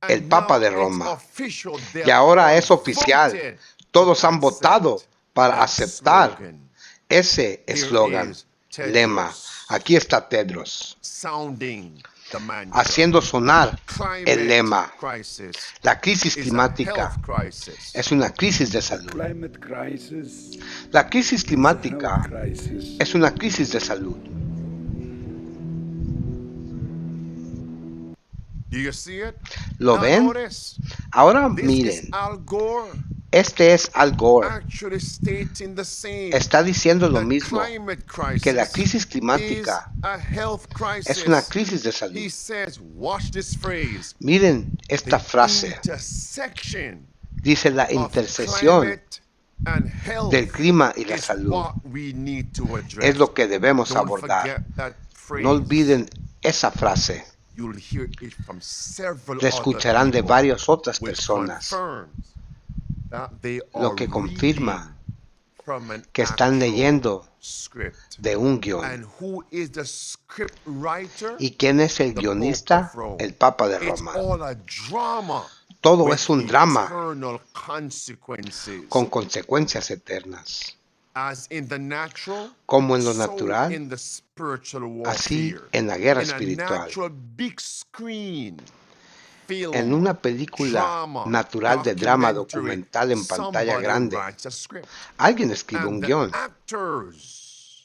El And Papa now de it's Roma. official. They Y ahora all es oficial. voted Todos to han votado accept para that aceptar slogan. ese Here eslogan, is lema. Tedros Aquí está Tedros, sounding the mantra. haciendo sonar el Climate lema. crisis La crisis is a climática health crisis. es una crisis de salud. Climate crisis La crisis is a climática health crisis. es una crisis de salud. Do you see it? ¿Lo Now ven? notice, Ahora this is miren, Al Gore este es Al Gore. actually stating the same. Está diciendo lo The mismo, climate que la crisis crisis is climática a health es una crisis. crisis de He salud. says, watch this phrase. Miren esta The frase. intersection Dice la of intersección climate and health del clima y la is salud. what we need to address. Es lo que debemos Don't abordar. forget that phrase. No olviden esa frase. You'll hear it from several La escucharán other de people, varias otras which personas, confirms that they lo are que confirma reading from an que están actual leyendo script. de un guión. And who is the script writer? ¿Y quién es el The guionista? Pope of Rome. El Papa de It's Roma. all a drama Todo with es un drama eternal consequences. con consecuencias eternas. As in the natural, Como en lo so natural, in the spiritual así warfare. en la guerra In a espiritual. natural big screen film, En una película drama, natural de drama documentary, documental en pantalla somebody grande, writes a script. alguien escribe un And the guión actors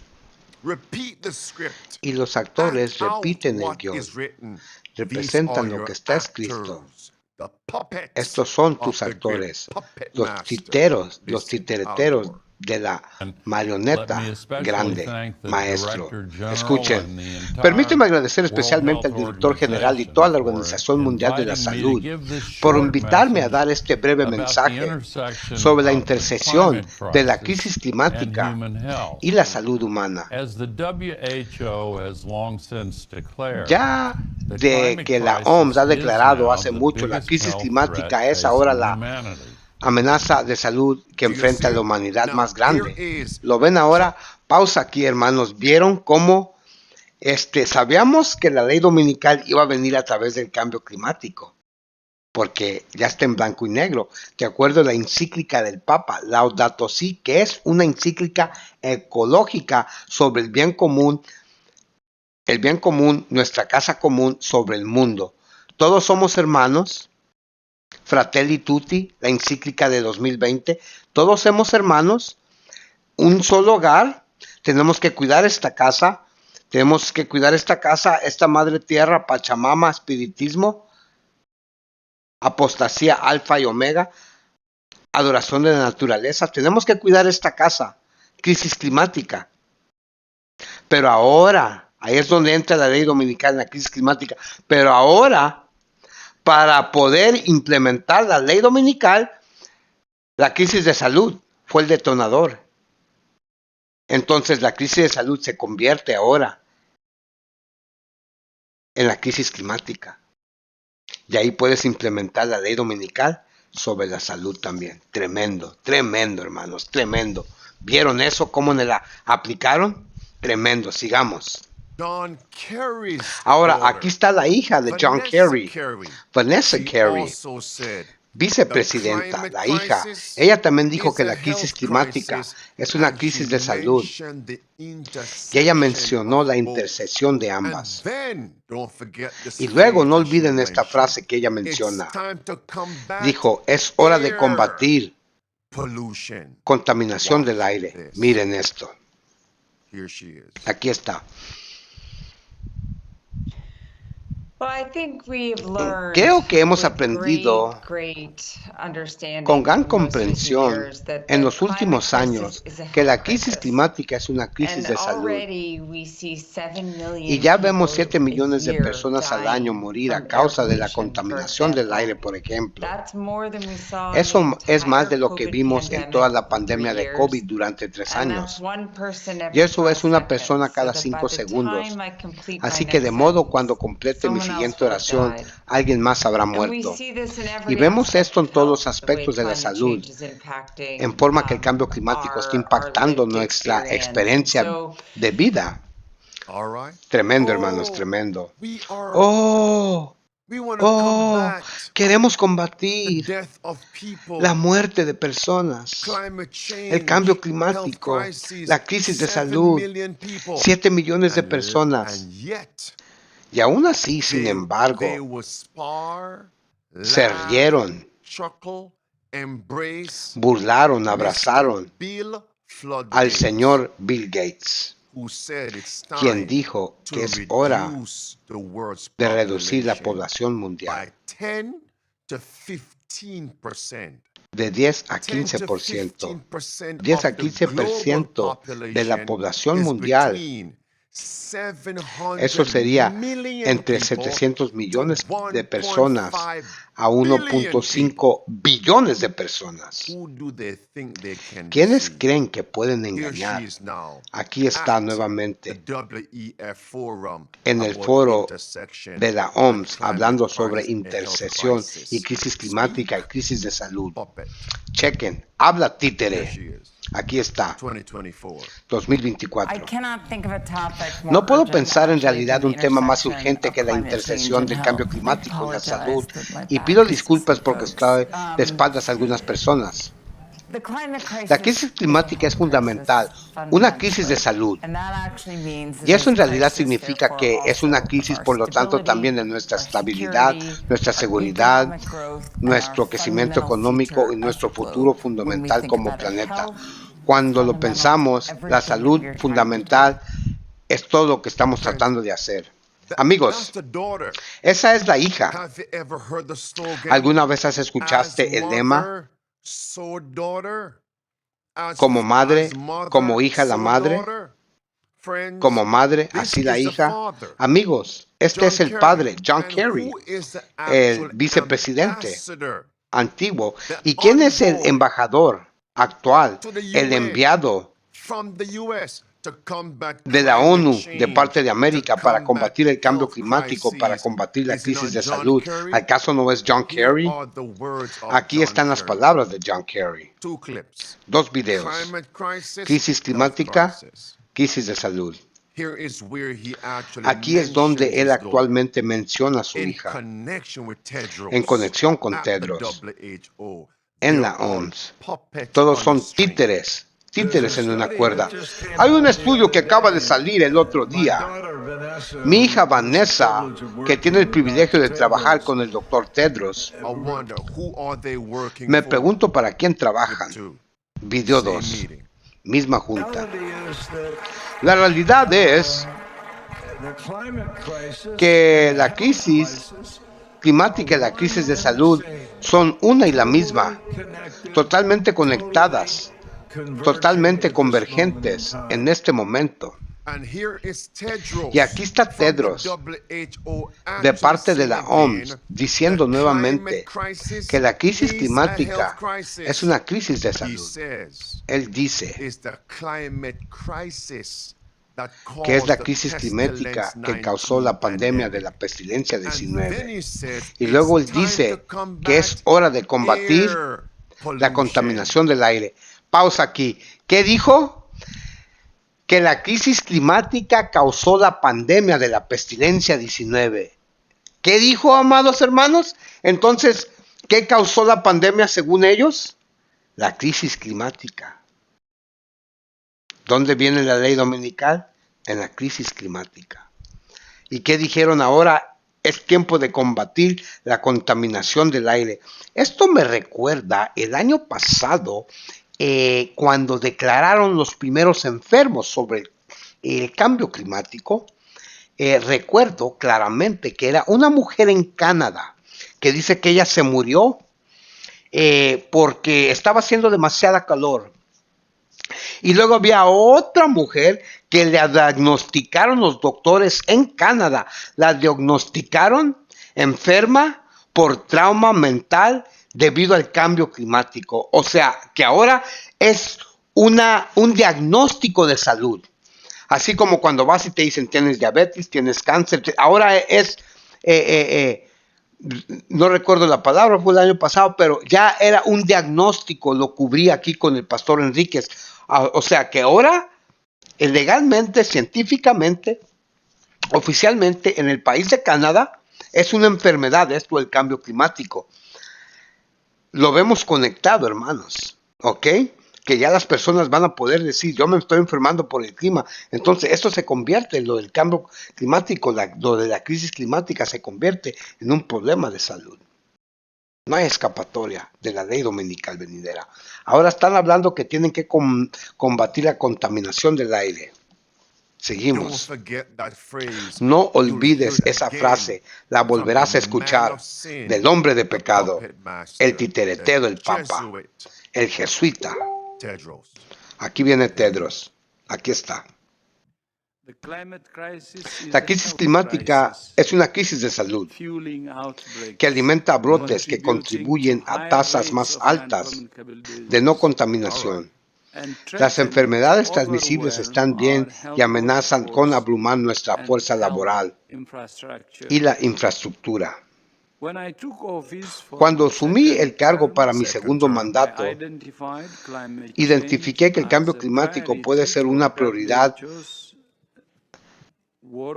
repeat the script, y los act actores out repiten el what guión, is written. representan These are lo que your está escrito. actors, the puppets Estos son of tus the great actores, puppet los master, titeros, los Mr. Al titereteros Gore. de la Let marioneta me especially grande, thank the maestro. Director General Escuchen, and the entire permíteme agradecer World especialmente al Health director general y toda la Organization Organización for Mundial de la inviting me to Salud give this por short invitarme a message dar este breve about the mensaje intersection sobre la of the intersección climate de la crisis crisis and climática human health. y la salud humana. As the WHO has long since declared, Ya the de climate que la crisis OMS ha is declarado now hace the mucho, la biggest crisis health climática threat es ahora facing la humanity. amenaza de salud que Do you enfrenta see a la it? humanidad Now, más grande. here is ¿Lo ven ahora? Pausa aquí, hermanos. ¿Vieron cómo sabíamos que la ley dominical iba a venir a través del cambio climático? porque ya está en blanco y negro. De acuerdo a la encíclica del Papa, Laudato Si, que es una encíclica ecológica sobre el bien común, nuestra casa común sobre el mundo. Todos somos hermanos, Fratelli Tutti, la encíclica de 2020, todos somos hermanos, un solo hogar, tenemos que cuidar esta casa, esta madre tierra, Pachamama, espiritismo, apostasía alfa y omega, adoración de la naturaleza. Tenemos que cuidar esta casa, crisis climática. Pero ahora, ahí es donde entra la ley dominical en la crisis climática, pero ahora, para poder implementar la ley dominical, la crisis de salud fue el detonador. Entonces la crisis de salud se convierte ahora en la crisis climática. Y ahí puedes implementar la ley dominical sobre la salud también. Tremendo, tremendo, hermanos, tremendo. ¿Vieron eso? ¿Cómo la aplicaron? Tremendo, sigamos. John Kerry's Ahora, daughter, aquí está la hija de John Kerry, Vanessa She Kerry, also said, vicepresidenta, "The la climate hija. crisis Ella también dijo is que a la crisis health climática crisis", es una and crisis she de salud. mentioned the Y ella intersection mencionó la of both. intercesión de And ambas. then, don't forget this Y luego no phrase that she olviden esta mentioned. frase que ella It's menciona. time to combat Dijo, es hora de air combatir pollution. contaminación Watch del aire. this. Miren esto. Here she is. Aquí está. Creo que hemos aprendido con gran comprensión en los últimos años que la crisis climática es una crisis de salud. Y ya vemos 7 millones de personas al año morir a causa de la contaminación del aire, por ejemplo. Eso es más de lo que vimos en toda la pandemia de COVID durante 3 años. Y eso es una persona cada 5 segundos. Así que de modo cuando complete mi siguiente oración, alguien más habrá muerto. Y vemos esto en todos los aspectos de la salud, en forma que el cambio climático está impactando nuestra experiencia de vida. All right. Tremendo, hermanos, tremendo. We are. Oh, We want to oh, combat queremos the combatir death of people, la muerte de personas, climate change, el cambio health climático, crisis, la crisis de 7 salud, million people. 7 millones de And personas. yet, Y aún así, sin they embargo, will spar, se laugh, rieron, chuckle, embrace burlaron, abrazaron Bill al Floodgates, señor Bill Gates, who said it's quien time dijo to que es hora reduce the world's de reducir la population población mundial by 10 to 15%. de 10 a 10 to 15%. 15% 10 a of the 15% global de la population población is mundial. between 700 Eso sería million entre people 700 millones to de personas 1.5 a 1.5 billones de personas. Who do they think they can ¿Quiénes deceive? creen que pueden Here she engañar? is now Aquí está at nuevamente the WEF forum en el about foro intersection de la and OMS climate hablando sobre crisis and health intercesión crisis. y crisis climática y crisis de salud. Puppet. Chequen, habla Here títere. she is. Aquí está, 2024. 2024. No puedo pensar en realidad un tema más urgente que la intercesión del cambio climático y la salud, y pido disculpas porque estoy de espaldas a algunas personas. La crisis climática es fundamental, una crisis de salud. Y eso en realidad significa que es una crisis, por lo tanto, también de nuestra estabilidad, nuestra seguridad, nuestro crecimiento económico y nuestro futuro fundamental como planeta. Cuando lo pensamos, la salud fundamental es todo lo que estamos tratando de hacer. Amigos, That's the daughter. esa es la hija. Have you ever heard the slogan? ¿Alguna vez has As escuchaste el lema? mother, so daughter. As Como madre, as mother, como hija la so madre, daughter. Friends, como madre, this así la is the hija. father, Amigos, este John es el Kerry. padre, John And Kerry, who is the el actual vicepresidente ambassador antiguo. ¿Y quién es el embajador actual, to the el UN enviado from the US to combat de la climate ONU change, de parte de América to para combat combatir el cambio health climático, para crisis? combatir la Is it crisis not de John salud? Kerry? ¿Acaso no es John Here Kerry? are the words of Aquí John están las Kerry. palabras de John Kerry. 2 clips. 2 videos. Climate crisis, Crisis health climática, crisis. crisis de salud. here is where he actually Aquí es donde mentions él his daughter actualmente menciona a su in hija connection with Tedros en conexión con at the Tedros WHO. en They're la all OMS. puppets Todos on a son string. títeres en una cuerda. Hay un estudio que acaba de salir el otro día. Mi hija Vanessa, que tiene el privilegio de trabajar con el doctor Tedros, I wonder who are they working me for? pregunto para quién With trabajan. two. Video Same 2, meeting. misma junta. La realidad es que la crisis climática y la crisis de salud son una y la misma, totalmente conectadas, totalmente convergentes en este momento. And here is Tedros Y aquí está from the Tedros WHO de actually parte de saying la again OMS diciendo that nuevamente climate crisis que la crisis is a climática health crisis. es una crisis de He salud. says Él dice it's the climate crisis that que es caused la the crisis climática que causó la pandemia de la pestilencia And then 19. he says Y luego él it's time dice to combat que es hora de combatir air la pollution. contaminación del aire. Pausa aquí. ¿Qué dijo? Que la crisis climática causó la pandemia de la pestilencia 19. ¿Qué dijo, amados hermanos? Entonces, ¿qué causó la pandemia según ellos? La crisis climática. ¿Dónde viene la ley dominical? En la crisis climática. ¿Y qué dijeron ahora? Es tiempo de combatir la contaminación del aire. Esto me recuerda el año pasado, cuando declararon los primeros enfermos sobre el cambio climático. Recuerdo claramente que era una mujer en Canadá que dice que ella se murió porque estaba haciendo demasiada calor. Y luego había otra mujer que le diagnosticaron los doctores en Canadá. La diagnosticaron enferma por trauma mental debido al cambio climático. O sea, que ahora es un diagnóstico de salud. Así como cuando vas y te dicen tienes diabetes, tienes cáncer. Ahora es, no recuerdo la palabra, fue el año pasado, pero ya era un diagnóstico, lo cubrí aquí con el pastor Enríquez. O sea que ahora, legalmente, científicamente, oficialmente, en el país de Canadá, es una enfermedad esto del cambio climático. Lo vemos conectado, hermanos, ¿ok? Que ya las personas van a poder decir, yo me estoy enfermando por el clima. Entonces, esto se convierte, lo del cambio climático, lo de la crisis climática se convierte en un problema de salud. No hay escapatoria de la ley dominical venidera. Ahora están hablando que tienen que combatir la contaminación del aire. Don't Seguimos. forget that phrase. No You'll olvides hear it esa again frase, la from volverás the a escuchar, man of sin, del hombre de the pecado, puppet master, el titeretero, the el papa, Jesuit, el jesuita. Tedros. Aquí viene Tedros. Aquí está. La crisis climática es una crisis de salud que alimenta brotes que contribuyen a tasas más altas de no contaminación. Las enfermedades transmisibles están bien y amenazan con abrumar nuestra fuerza laboral y la infraestructura. Cuando asumí el cargo para mi segundo mandato, identifiqué que el cambio climático puede ser una prioridad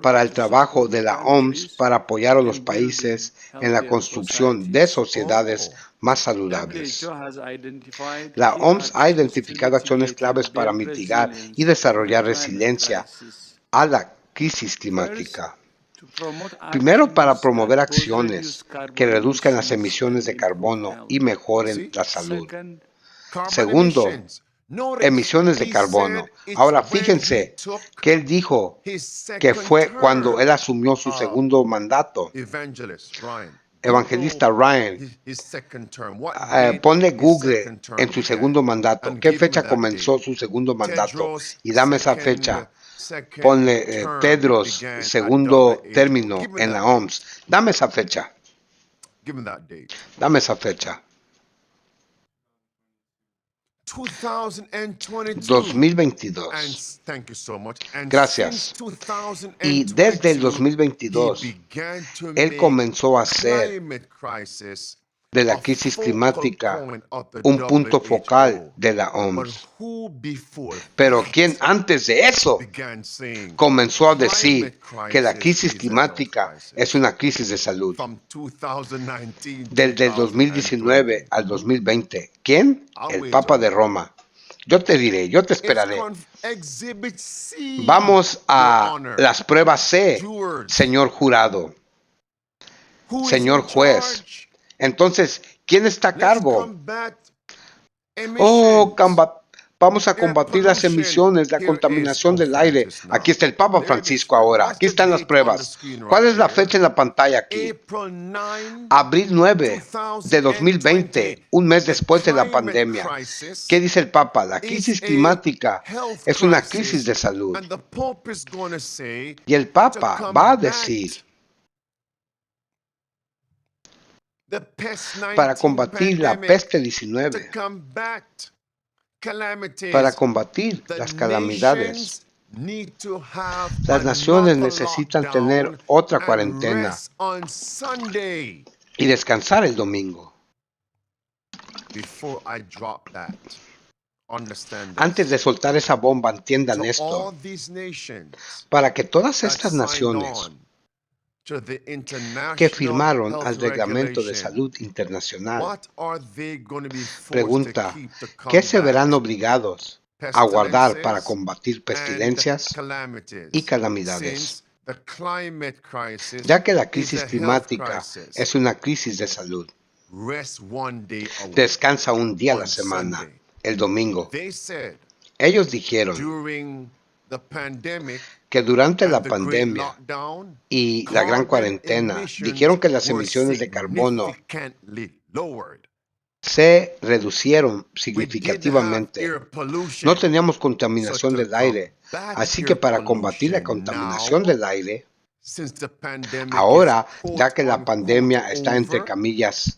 para el trabajo de la OMS para apoyar a los países en la construcción de sociedades más saludables. La OMS ha identificado acciones claves para mitigar y desarrollar resiliencia a la crisis climática. Primero, para promover acciones que reduzcan las emisiones de carbono y mejoren la salud. Segundo, emisiones de carbono. Ahora fíjense que él dijo que fue cuando él asumió su segundo mandato. Evangelista Ryan, ponle Google en su segundo mandato. ¿Qué fecha comenzó su segundo mandato? Y dame esa fecha. Ponle Tedros, segundo término en la OMS. Dame esa fecha. Dame esa fecha. 2022. Gracias. Y desde el 2022, él comenzó a hacer de la a crisis focal climática, point of the un punto WHO. focal de la But OMS. who before Pero that ¿quién antes de eso began saying comenzó a decir climate que la crisis crisis is a health climática crisis? es una crisis de salud? From 2019, Desde el 2019 al 2020. ¿Quién? I'll El wait Papa on de you. Roma. Yo te diré, yo te It's esperaré. Exhibit C, Vamos Your a Honor. las pruebas C, Stewards. señor jurado, Who is señor in juez. charge? Entonces, ¿quién está a Let's cargo? combat Oh, emissions. vamos a Air combatir las pollution. emisiones, la Here contaminación is del aire. Francis now. Aquí está el Papa There it is, Francisco friend. ahora. What's Aquí the están las date on the pruebas. screen ¿Cuál right es la there? fecha en la pantalla aquí? April 9, Abril 9 de 2020, un mes The después de la climate pandemia. crisis ¿Qué dice el Papa? La is crisis a climática health es una crisis, crisis de salud. and the Pope is going to say, Y el to Papa va a combat decir, the pest para 19 combatir la pandemic, peste to 19, combat calamities, para combatir the las calamidades, nations need to have las naciones another necesitan lockdown tener otra and cuarentena rest on Sunday. y descansar el domingo. Before I drop that, understand this. Antes de soltar esa bomba, entiendan To all esto, these nations para que todas that estas signed naciones on to the international que firmaron health al reglamento de regulation, salud internacional, what are they going to be forced pregunta, to keep to ¿qué se combat verán obligados a guardar para pestilences combatir and pestilencias calamities? y calamidades? Since the climate crisis Ya que la is crisis a health climática crisis. es una crisis de salud. Rest one day a week. Descansa un día a la On semana, Sunday. el domingo. They said Ellos dijeron during the pandemic que durante la and the great pandemia lockdown, y la gran carbon cuarentena emissions dijeron que las were emisiones de carbono significantly lowered. se reducieron We didn't have significativamente. air pollution. No teníamos contaminación So to del aire. combat Así que air para combatir la pollution contaminación now, del aire, since the pandemic ahora, is, ya que la quote, pandemia unquote, está entre over, comillas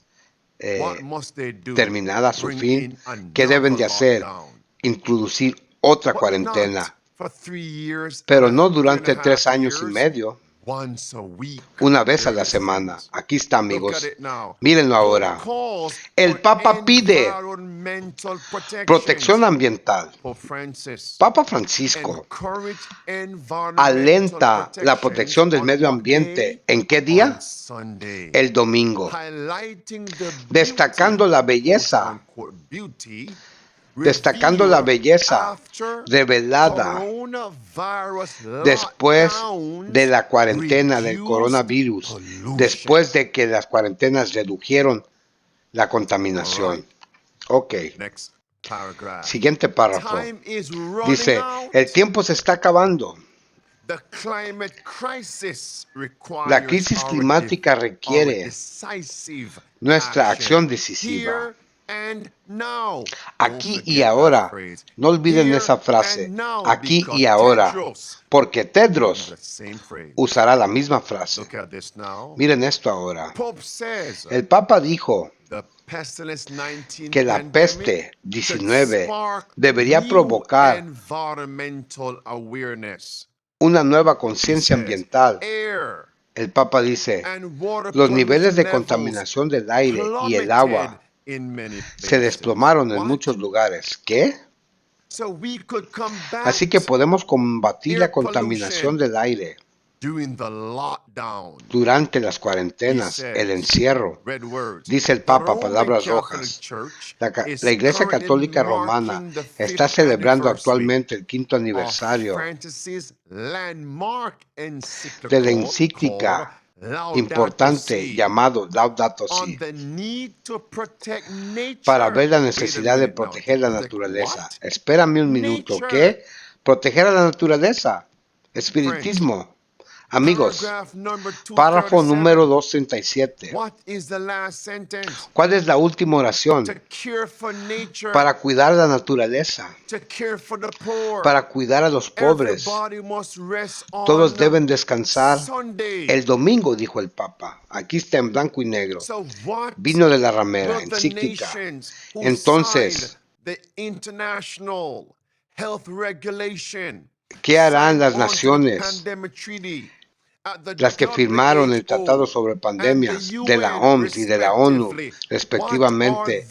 what must they do? terminada a su Bring fin, in ¿qué deben de another hacer? lockdown. Introducir otra But cuarentena, not for 3 years pero and no 3 durante and a 3 half años y years, medio, once a week. una vez a There la it is, semana. friends. Aquí está, Look amigos. at it now. Mírenlo Pope ahora. calls El for Papa pide environmental protección protections. ambiental. Pope Francis Papa Francisco encourage environmental alenta la protections protección del on medio what ambiente. day? ¿En qué On día? Sunday. El domingo. Highlighting the Destacando la belleza, quote, beauty destacando la revealed belleza after revelada coronavirus después lockdowns de la cuarentena del reduced coronavirus, pollution. después de que las cuarentenas redujeron la contaminación. Ok, Next paragraph. siguiente párrafo. Time is running Dice, out. el tiempo se está acabando. The climate crisis requires La crisis climática our requiere decisive nuestra acción action decisiva. here and now. Aquí Don't y forget ahora. that phrase. No olviden Here esa frase. and now, Aquí because y ahora. Tedros Porque uses Tedros the same phrase. usará la misma frase. Look at this now. Miren esto ahora. Pope says El Papa dijo the pestilence 19 que la pandemic peste should 19 spark debería new provocar environmental awareness. una nueva conciencia ambiental. Air El Papa dice, and water los niveles de pollution contaminación del aire levels y el agua plummeted in many se places. desplomaron en What? muchos lugares. ¿Qué? So we could combat Así que podemos combatir la air contaminación pollution del aire during the lockdown. durante las cuarentenas, He says, el encierro. Red words. Dice el The Papa, Roman palabras Catholic rojas. Church La Iglesia currently Católica Romana marking the está 5th celebrando anniversary actualmente el 5º of aniversario Francis' landmark de la encíclica encíclica importante llamado Laudato Si, para ver la necesidad de proteger la naturaleza. Espérame un minuto, ¿qué? Proteger a la naturaleza. Espiritismo. Amigos, párrafo número 237. ¿Cuál es la última oración? Para cuidar la naturaleza, para cuidar a los pobres. Todos deben descansar el domingo, dijo el Papa. Aquí está en blanco y negro. Vino de la ramera, encíclica. Entonces, ¿qué harán las naciones las que firmaron el Tratado sobre Pandemias de la OMS y de la ONU, respectivamente,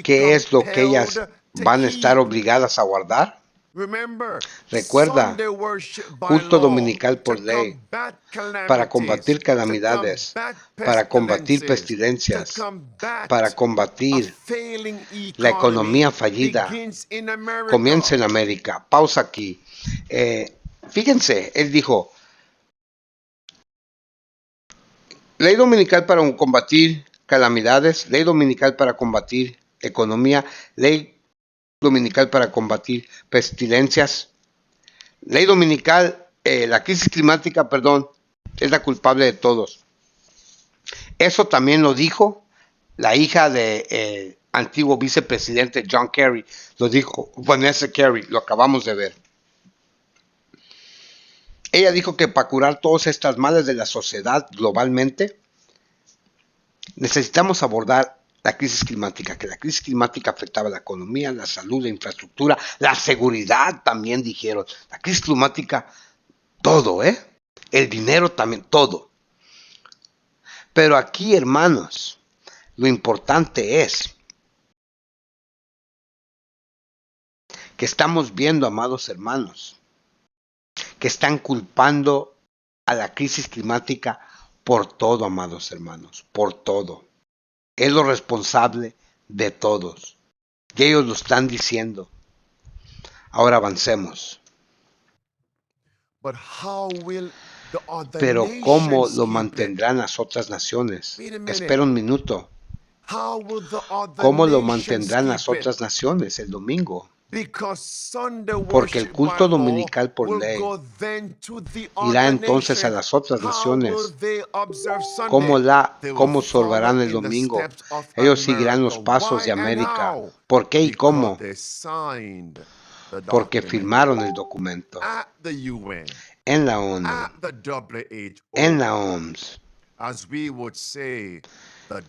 ¿qué es lo que ellas van a estar obligadas a guardar? Recuerda, culto dominical por ley, para combatir calamidades, para combatir pestilencias, para combatir la economía fallida. Comienza en América. Pausa aquí. Fíjense, él dijo, ley dominical para combatir calamidades, ley dominical para combatir economía, ley dominical para combatir pestilencias, ley dominical, la crisis climática, perdón, es la culpable de todos. Eso también lo dijo la hija de antiguo vicepresidente John Kerry, lo dijo Vanessa Kerry, lo acabamos de ver. Ella dijo que para curar todas estas males de la sociedad globalmente, necesitamos abordar la crisis climática, que la crisis climática afectaba la economía, la salud, la infraestructura, la seguridad también dijeron. La crisis climática, todo, el dinero también, todo. Pero aquí, hermanos, lo importante es que estamos viendo, amados hermanos, que están culpando a la crisis climática por todo, amados hermanos, por todo. Es lo responsable de todos. Y ellos lo están diciendo. Ahora avancemos. Pero ¿cómo lo mantendrán las otras naciones? Espera un minuto. ¿Cómo lo mantendrán las otras naciones el domingo? Porque el culto dominical por ley irá entonces a las otras naciones. ¿Cómo observarán el domingo? Ellos seguirán los pasos de América. ¿Por qué y cómo? Porque firmaron el documento en la ONU, en la OMS.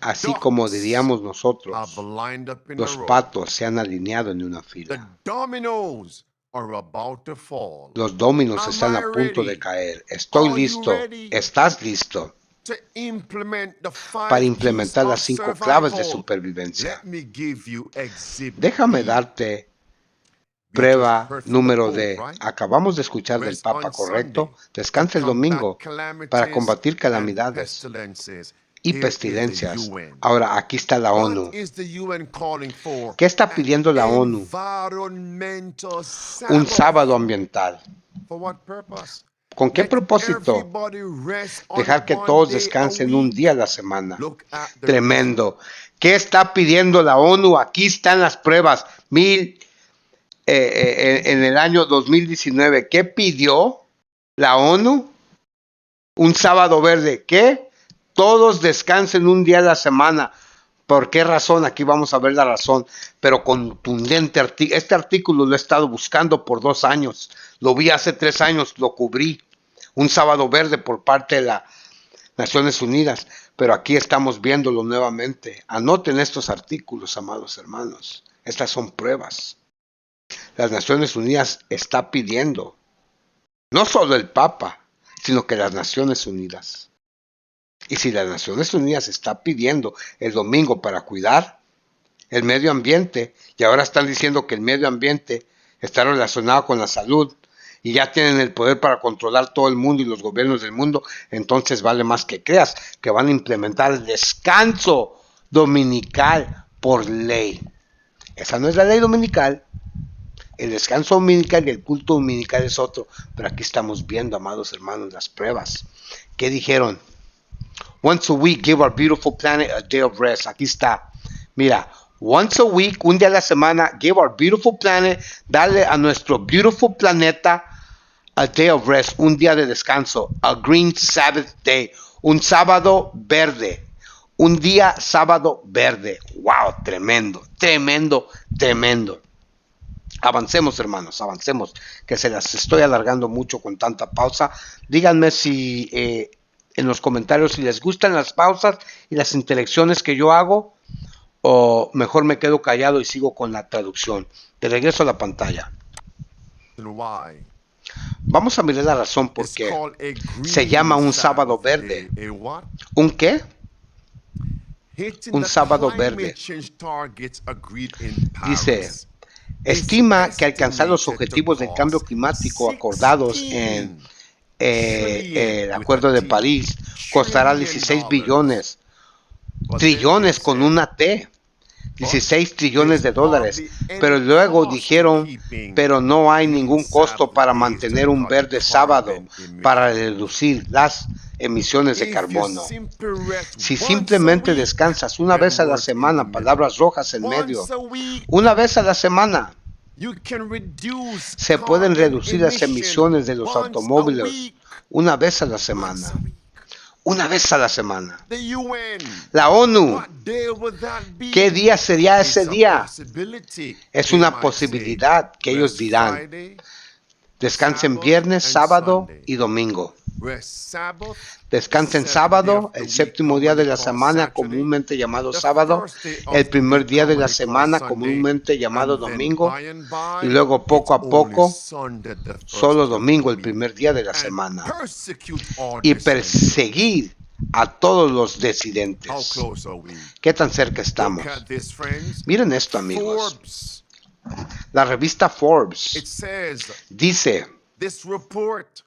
Así como diríamos nosotros, los patos se han alineado en una fila. Los dominos están a punto de caer. Estoy listo. ¿Estás listo para implementar las 5 claves de supervivencia? Déjame darte prueba número D. Acabamos de escuchar del Papa, ¿correcto? Descansa el domingo para combatir calamidades y pestilencias. Ahora, aquí está la ONU. ¿Qué está pidiendo la ONU? Un sábado ambiental. ¿Con qué propósito? Dejar que todos descansen un día a la semana. Tremendo. ¿Qué está pidiendo la ONU? Aquí están las pruebas. En el año 2019, ¿qué pidió la ONU? Un sábado verde. ¿Qué? Todos descansen un día a la semana. ¿Por qué razón? Aquí vamos a ver la razón, pero contundente. Este artículo lo he estado buscando por 2 años. Lo vi hace 3 años, lo cubrí. Un sábado verde por parte de las Naciones Unidas. Pero aquí estamos viéndolo nuevamente. Anoten estos artículos, amados hermanos. Estas son pruebas. Las Naciones Unidas está pidiendo, no solo el Papa, sino que las Naciones Unidas. Y si las Naciones Unidas está pidiendo el domingo para cuidar el medio ambiente, y ahora están diciendo que el medio ambiente está relacionado con la salud, y ya tienen el poder para controlar todo el mundo y los gobiernos del mundo, entonces vale más que creas que van a implementar el descanso dominical por ley. Esa no es la ley dominical. El descanso dominical y el culto dominical es otro. Pero aquí estamos viendo, amados hermanos, las pruebas. ¿Qué dijeron? Once a week, give our beautiful planet a day of rest. Aquí está. Mira, once a week, un día a la semana, give our beautiful planet, darle a nuestro beautiful planeta a day of rest, un día de descanso. A green Sabbath day, un sábado verde. Un día sábado verde. Wow, tremendo, tremendo, tremendo. Avancemos, hermanos, avancemos, que se las estoy alargando mucho con tanta pausa. Díganme si en los comentarios si les gustan las pausas y las interacciones que yo hago, o mejor me quedo callado y sigo con la traducción. Te regreso a la pantalla. Vamos a mirar la razón por It's qué called a green se llama un sábado Sabbath, verde. a what? ¿Un qué? Hitting Un the sábado climate verde. change targets agreed in Dice, Paris. estima que alcanzar los Estimated to objetivos del cambio cost climático acordados en 16 el with Acuerdo a de T, París costará 16 billones, But then trillones they con said, una T, 16 trillones de there's dólares. hardly any Pero luego cost to dijeron, keeping pero no hay green ningún costo Sabbath para days mantener to un cut verde sábado carbon para emissions. reducir las emisiones de If you carbono. simply rest Si once a simplemente week, descansas una red vez a la words in the semana, middle. palabras rojas en medio, Once a week, una vez a la semana, you can reduce se pueden carbon reducir las emission emisiones de los once a automóviles week. una vez a la Once semana. a week. Una vez a la semana. The UN. La ONU, What day would that be? ¿qué día sería It's ese a día? possibility, Es they una might posibilidad que say. ellos Rest dirán. Friday, Descansen Sabbath, viernes, and sábado Sunday. y domingo. Rest Sabbath, Descansen the seventh day sábado, of the el week, séptimo día de commonly la called semana, Saturday. comúnmente llamado The sábado, first day of el the primer week, día de la commonly called semana, Sunday, comúnmente llamado and then domingo, by and by, y luego poco it's a poco, only Sunday, the first solo day of domingo, the el week. primer día de la And semana. persecute all Y dissenters. perseguir a todos los How disidentes. close are we? ¿Qué tan cerca Look estamos? at this, friends. Miren esto, amigos. Forbes, La revista it Forbes says dice, this report,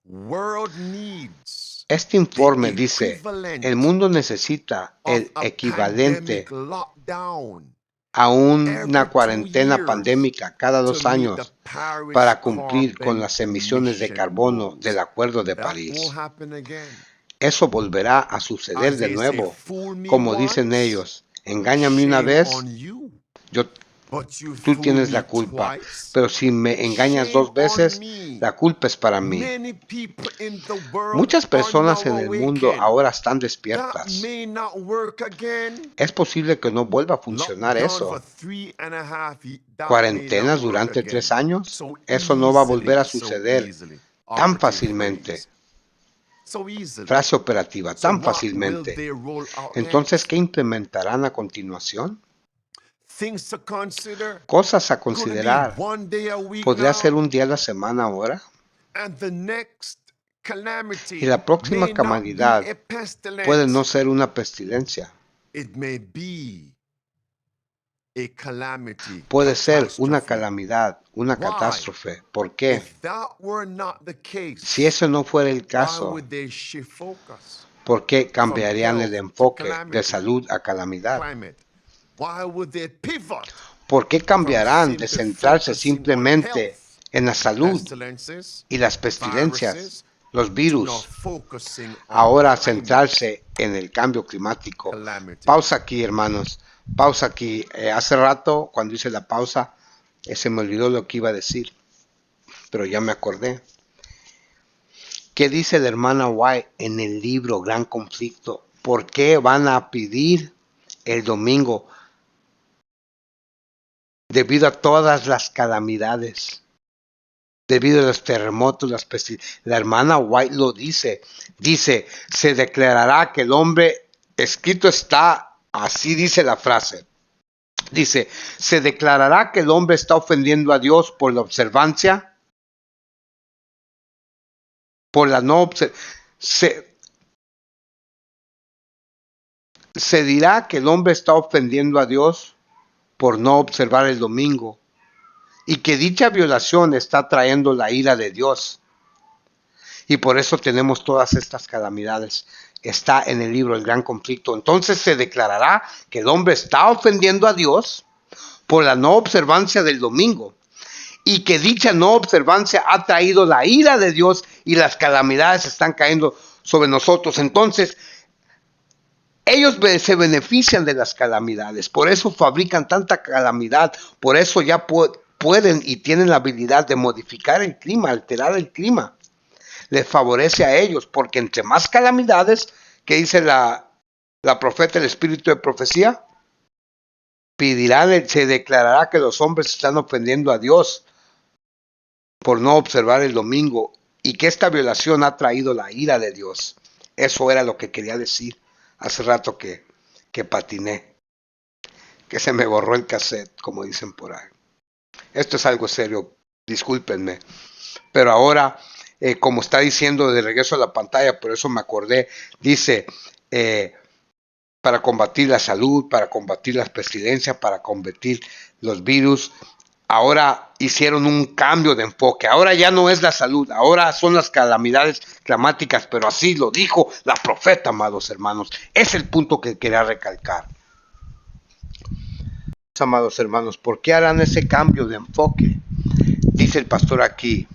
world needs este informe the dice, equivalent el mundo necesita of el a equivalente pandemic lockdown a una every 2 cuarentena years pandémica cada to 2 meet the años Paris para cumplir con carbon las emisiones de emission carbono goals. del Acuerdo de That París. won't happen again. Eso volverá a suceder As de they say, nuevo. fool me Como dicen once, ellos, engáñame una shame vez, on you. yo, But you tú fool tienes me la culpa. twice. Pero si me engañas Shame 2 veces, on me. la culpa es para mí. Many people in the world Muchas are personas now en el mundo awakened. ahora están That despiertas. may not work again. Es posible que no vuelva a funcionar Lockdown for eso. 3.5 years. That may Cuarentenas not work durante again. 3 años, So eso no va a volver a easily, suceder so easily. tan Operative fácilmente. phrase. So easily. Frase operativa, So tan what will fácilmente. they roll out Entonces, next? ¿qué implementarán a continuación? Things to consider. Cosas a Could it be considerar. one day a week ¿Podría now? ser un día a la semana ahora? And the next calamity Y la próxima may not calamidad be a pestilence. puede no ser una pestilencia. It may be a calamity. Puede ser una catastrophe. calamidad, una Why? catástrofe. ¿Por qué? If that were not the case, Si eso no fuera el why caso, would they shift focus? ¿por qué cambiarían el health to enfoque de calamity? salud a calamidad? Climate. Why would they pivot ¿Por qué cambiarán de simply centrarse focusing on simplemente health, en la salud pestilences, y las pestilencias, viruses, los to now virus, focusing on ahora climate centrarse en el cambio climático? calamity? Pausa aquí, hermanos. Pausa aquí. Hace rato, cuando hice la pausa, se me olvidó lo que iba a decir, pero ya me acordé. ¿Qué dice la hermana White en el libro Gran Conflicto? ¿Por qué van a pedir el domingo? Debido a todas las calamidades, debido a los terremotos, las pestilencias. La hermana White lo dice. Dice, se declarará que el hombre, escrito está, así dice la frase. Dice, se declarará que el hombre está ofendiendo a Dios por la observancia, por la no observancia. Se dirá que el hombre está ofendiendo a Dios por no observar el domingo y que dicha violación está trayendo la ira de Dios. Y por eso tenemos todas estas calamidades. Está en el libro El Gran Conflicto. Entonces se declarará que el hombre está ofendiendo a Dios por la no observancia del domingo y que dicha no observancia ha traído la ira de Dios y las calamidades están cayendo sobre nosotros. Entonces, ellos se benefician de las calamidades, por eso fabrican tanta calamidad, por eso ya pueden y tienen la habilidad de modificar el clima, alterar el clima. Les favorece a ellos, porque entre más calamidades, que dice la profeta, el espíritu de profecía, se declarará que los hombres están ofendiendo a Dios por no observar el domingo y que esta violación ha traído la ira de Dios. Eso era lo que quería decir. Hace rato que patiné, que se me borró el cassette, como dicen por ahí. Esto es algo serio, discúlpenme. Pero ahora, como está diciendo de regreso a la pantalla, por eso me acordé, dice, para combatir la salud, para combatir las pestilencias, para combatir los virus. Ahora hicieron un cambio de enfoque. Ahora ya no es la salud, ahora son las calamidades climáticas, pero así lo dijo la profeta, amados hermanos. Es el punto que quería recalcar. Amados hermanos, ¿por qué harán ese cambio de enfoque? Dice el pastor aquí,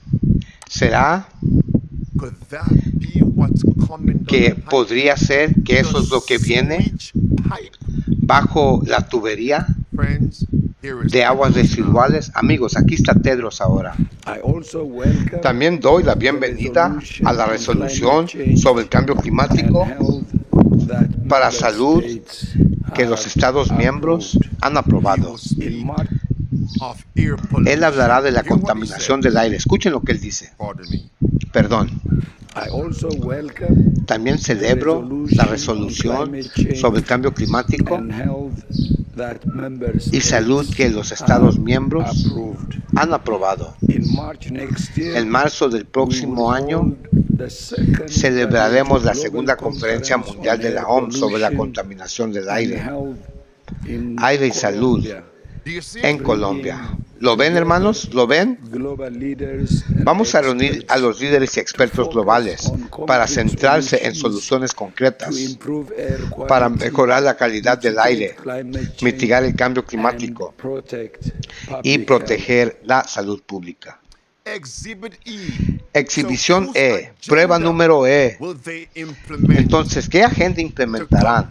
¿será Could that be what's coming que down the pipe? podría ser que eso es lo que viene Sewage pipe. bajo la tubería Friends, here is de aguas Tedros now. residuales? Amigos, aquí está Tedros ahora. I also welcome También doy la bienvenida a la resolución sobre el cambio climático para salud que los Estados miembros han He aprobado. will speak of air pollution. Él hablará de la Hear what he contaminación said. del aire. Escuchen lo que él dice. Pardon me. Perdón. I also welcome También celebro la resolución sobre el cambio climático and health that member y salud states que los Estados have miembros approved. han aprobado. In March next year, En marzo del próximo we will año hold the second celebraremos la Global segunda conferencia Conference mundial on de la Air OMS sobre la Pollution contaminación del and aire Health in Aire y salud. Colombia. Do you see? en Colombia. ¿Lo ven, hermanos? ¿Lo ven? Global leaders and Vamos a reunir a experts los líderes y expertos globales para centrarse en soluciones to concretas improve air para quality, mejorar la calidad del aire, climate change, mitigar el cambio and climático protect y public proteger la salud pública. Exhibit E. Exhibición So whose E, prueba agenda número E. will they implement Entonces, ¿qué agenda implementarán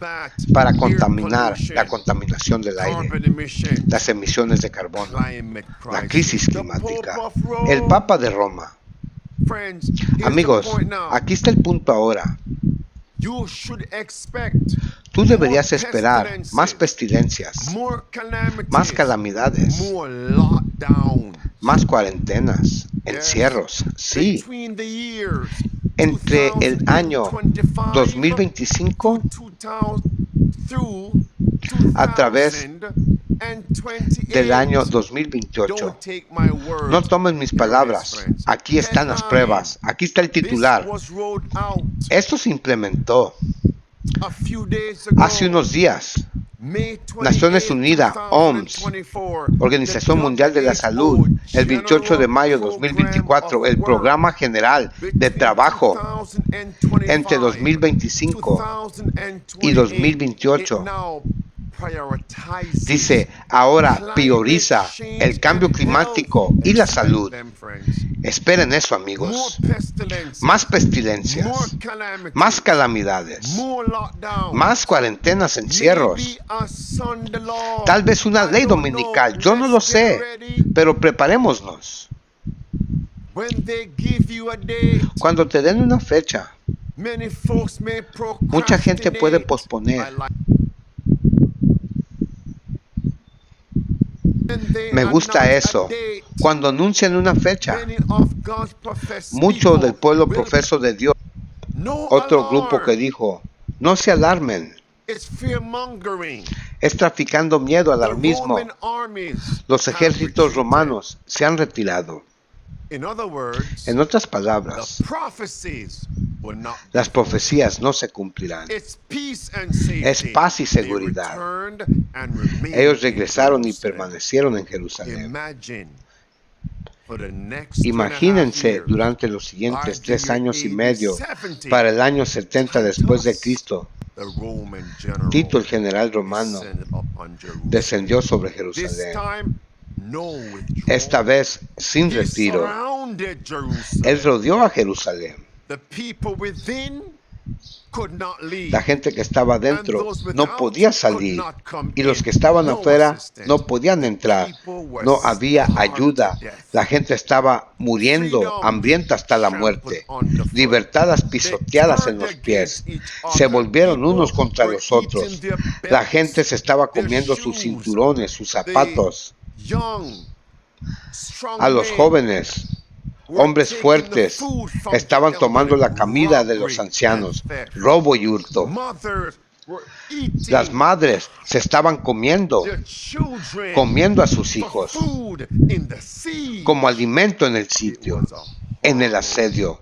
para contaminar la contaminación del aire, carbon emission, las emisiones de carbono, climate la crisis The climática? Pope of Rome. El Papa de Roma. Friends, here's the Amigos, point now. aquí está el punto ahora. You should expect Tú deberías more esperar pestilences, más pestilencias, more calamities, más calamidades, more lockdowns. más cuarentenas, encierros. Sí, Between the years entre el año 2025 2025 through a través 2028. del año 2028. Don't take my word. No tomen mis palabras. Aquí están las pruebas. Aquí está el titular. This was rolled out Esto se implementó a few days ago. hace unos días. May 28, Naciones Unidas, OMS, 2024, Organización Mundial de la Salud, el 28 de mayo de 2024, el Programa General de Trabajo entre 2025 y 2028 dice, ahora prioriza el cambio climático y la salud. Esperen eso, amigos. Más pestilencias, más calamidades, más cuarentenas, encierros. Tal vez una ley dominical, yo no lo sé, pero preparémonos. Cuando te den una fecha, mucha gente puede posponer. Me gusta eso. Cuando anuncian una fecha, mucho del pueblo profeso de Dios, otro grupo que dijo, no se alarmen, es traficando miedo, alarmismo. Los ejércitos romanos se han retirado. En otras palabras, las profecías no se cumplirán. Es paz y seguridad. Ellos regresaron y permanecieron en Jerusalén. Imagínense durante los siguientes 3 años y medio, para el año 70 después de Cristo, Tito, el general romano, descendió sobre Jerusalén. Esta vez sin retiro. Él rodeó a Jerusalén. La gente que estaba dentro no podía salir y los que estaban afuera no podían entrar. No había ayuda. La gente estaba muriendo, hambrienta hasta la muerte. Libertadas pisoteadas en los pies. Se volvieron unos contra los otros. La gente se estaba comiendo sus cinturones, sus zapatos. A los jóvenes, hombres fuertes, estaban tomando la comida de los ancianos, robo y hurto. were eating Las madres se estaban comiendo their children a sus for hijos food in the sea. como alimento en el It sitio, was a en el asedio.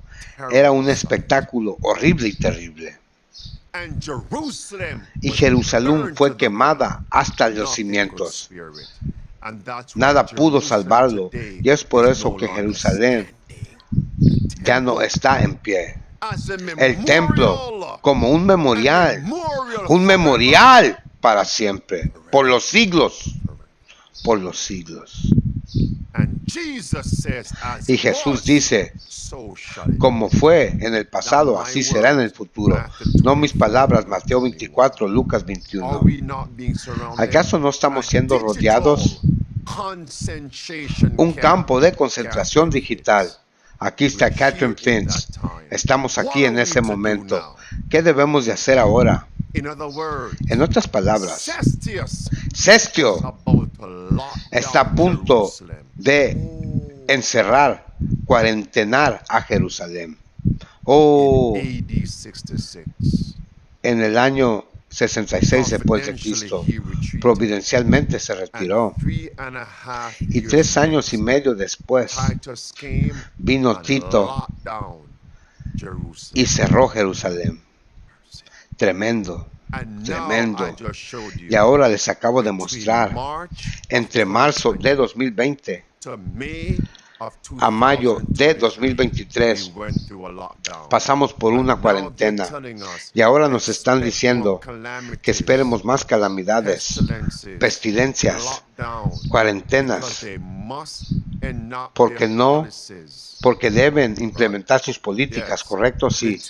Era un espectáculo horrible y terrible. And Jerusalem Y was Jerusalén burned fue to the quemada hasta los Nothing could cimientos. spare it. And that's why Nada pudo Jerusalem salvarlo. today Y es por is eso no que longer Jerusalén standing. ya no está en pie. As a El templo memorial, como un a memorial, memorial un forever. memorial para siempre, por los siglos, por los siglos. And Jesus says, as Y it Jesús was, dice, so shall it be. como fue en el pasado, así será en el futuro. No mis palabras, Mateo 24, Lucas Are 21. we not being surrounded ¿Acaso no estamos by siendo digital rodeados? concentration Un campo de camps? concentración digital. Aquí está Catherine Finch. Estamos aquí en ese momento. ¿Qué debemos de hacer ahora? In other words, En otras palabras, Cestius Cestio about to lock está a down punto Jerusalem. de encerrar, cuarentenar a Jerusalén. Oh, AD 66. en el año 66 después de Cristo, providencialmente se retiró. And 3.5 Y years 3 años y medio después Titus came vino and Tito locked down Jerusalem. y cerró Jerusalén. Tremendo, And now tremendo. I just showed you Y ahora les acabo de between mostrar, March entre marzo de 2020 to May of a mayo de 2023, 2023, we went through a lockdown. pasamos por una And now they're cuarentena. telling us, Y ahora nos están expect diciendo more calamities, que esperemos más calamidades, pestilences, pestilencias, lockdown, because cuarentenas, they must enact porque their no, policies. porque deben implementar sus políticas, ¿correcto? Sí.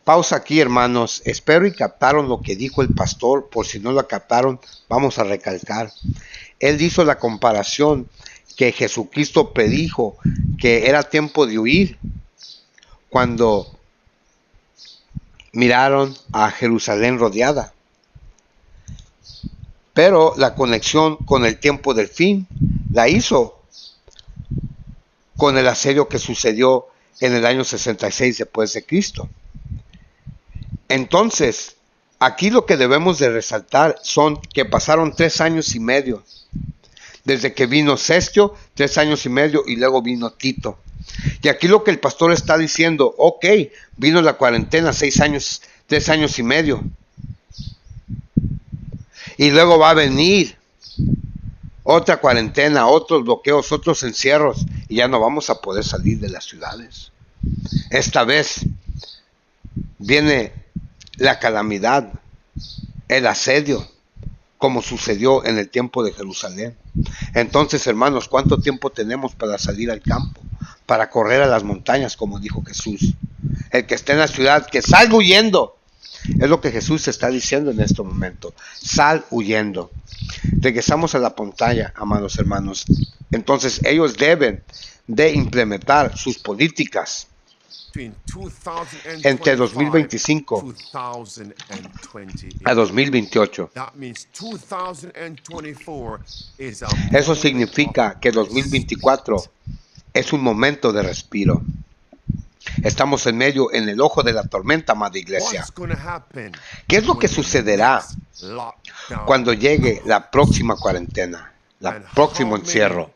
Pausa aquí, hermanos. Espero y captaron lo que dijo el pastor. Por si no lo captaron, vamos a recalcar. Él hizo la comparación que Jesucristo predijo que era tiempo de huir cuando miraron a Jerusalén rodeada. Pero la conexión con el tiempo del fin la hizo con el asedio que sucedió en el año 66 después de Cristo. Entonces, aquí lo que debemos de resaltar son que pasaron 3 años y medio. Desde que vino Cestio, 3 años y medio, y luego vino Tito. Y aquí lo que el pastor está diciendo, ok, vino la cuarentena, 3 años y medio. Y luego va a venir otra cuarentena, otros bloqueos, otros encierros, y ya no vamos a poder salir de las ciudades. Esta vez viene la calamidad, el asedio, como sucedió en el tiempo de Jerusalén. Entonces, hermanos, ¿cuánto tiempo tenemos para salir al campo? Para correr a las montañas, como dijo Jesús. El que esté en la ciudad, que salga huyendo. Es lo que Jesús está diciendo en este momento. Sal huyendo. Regresamos a la pantalla, amados hermanos. Entonces, ellos deben de implementar sus políticas entre 2025 a 2028. Eso significa que 2024 es un momento de respiro. Estamos en el ojo de la tormenta, amada iglesia. ¿Qué es lo que sucederá cuando llegue la próxima cuarentena, el próximo encierro?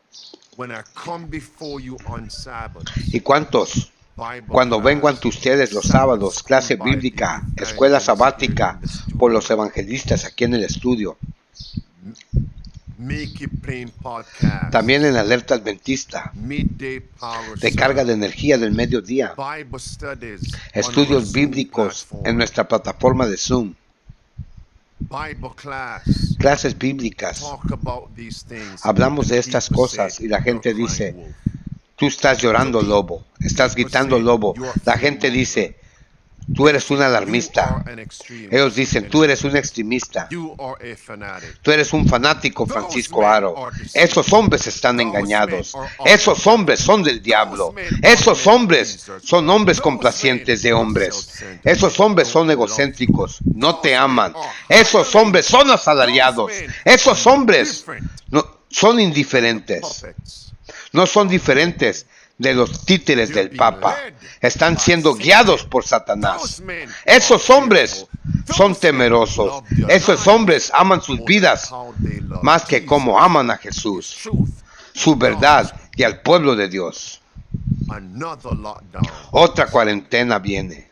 ¿Y cuántos? Cuando vengo ante ustedes los sábados, clase bíblica, escuela sabática por los evangelistas aquí en el estudio. También en Alerta Adventista, de carga de energía del mediodía, estudios bíblicos en nuestra plataforma de Zoom, clases bíblicas. Hablamos de estas cosas y la gente dice, tú estás llorando, lobo, estás gritando, lobo. La gente dice, tú eres un alarmista. Ellos dicen, tú eres un extremista. Tú eres un fanático, Francisco Aro. Esos hombres están engañados. Esos hombres son del diablo. Esos hombres son hombres complacientes de hombres. Esos hombres son egocéntricos. No te aman. Esos hombres son asalariados. Esos hombres son indiferentes. No son diferentes de los títeres del Papa. Están siendo guiados por Satanás. Esos hombres son temerosos. Esos hombres aman sus vidas más que como aman a Jesús, su verdad y al pueblo de Dios. Otra cuarentena viene.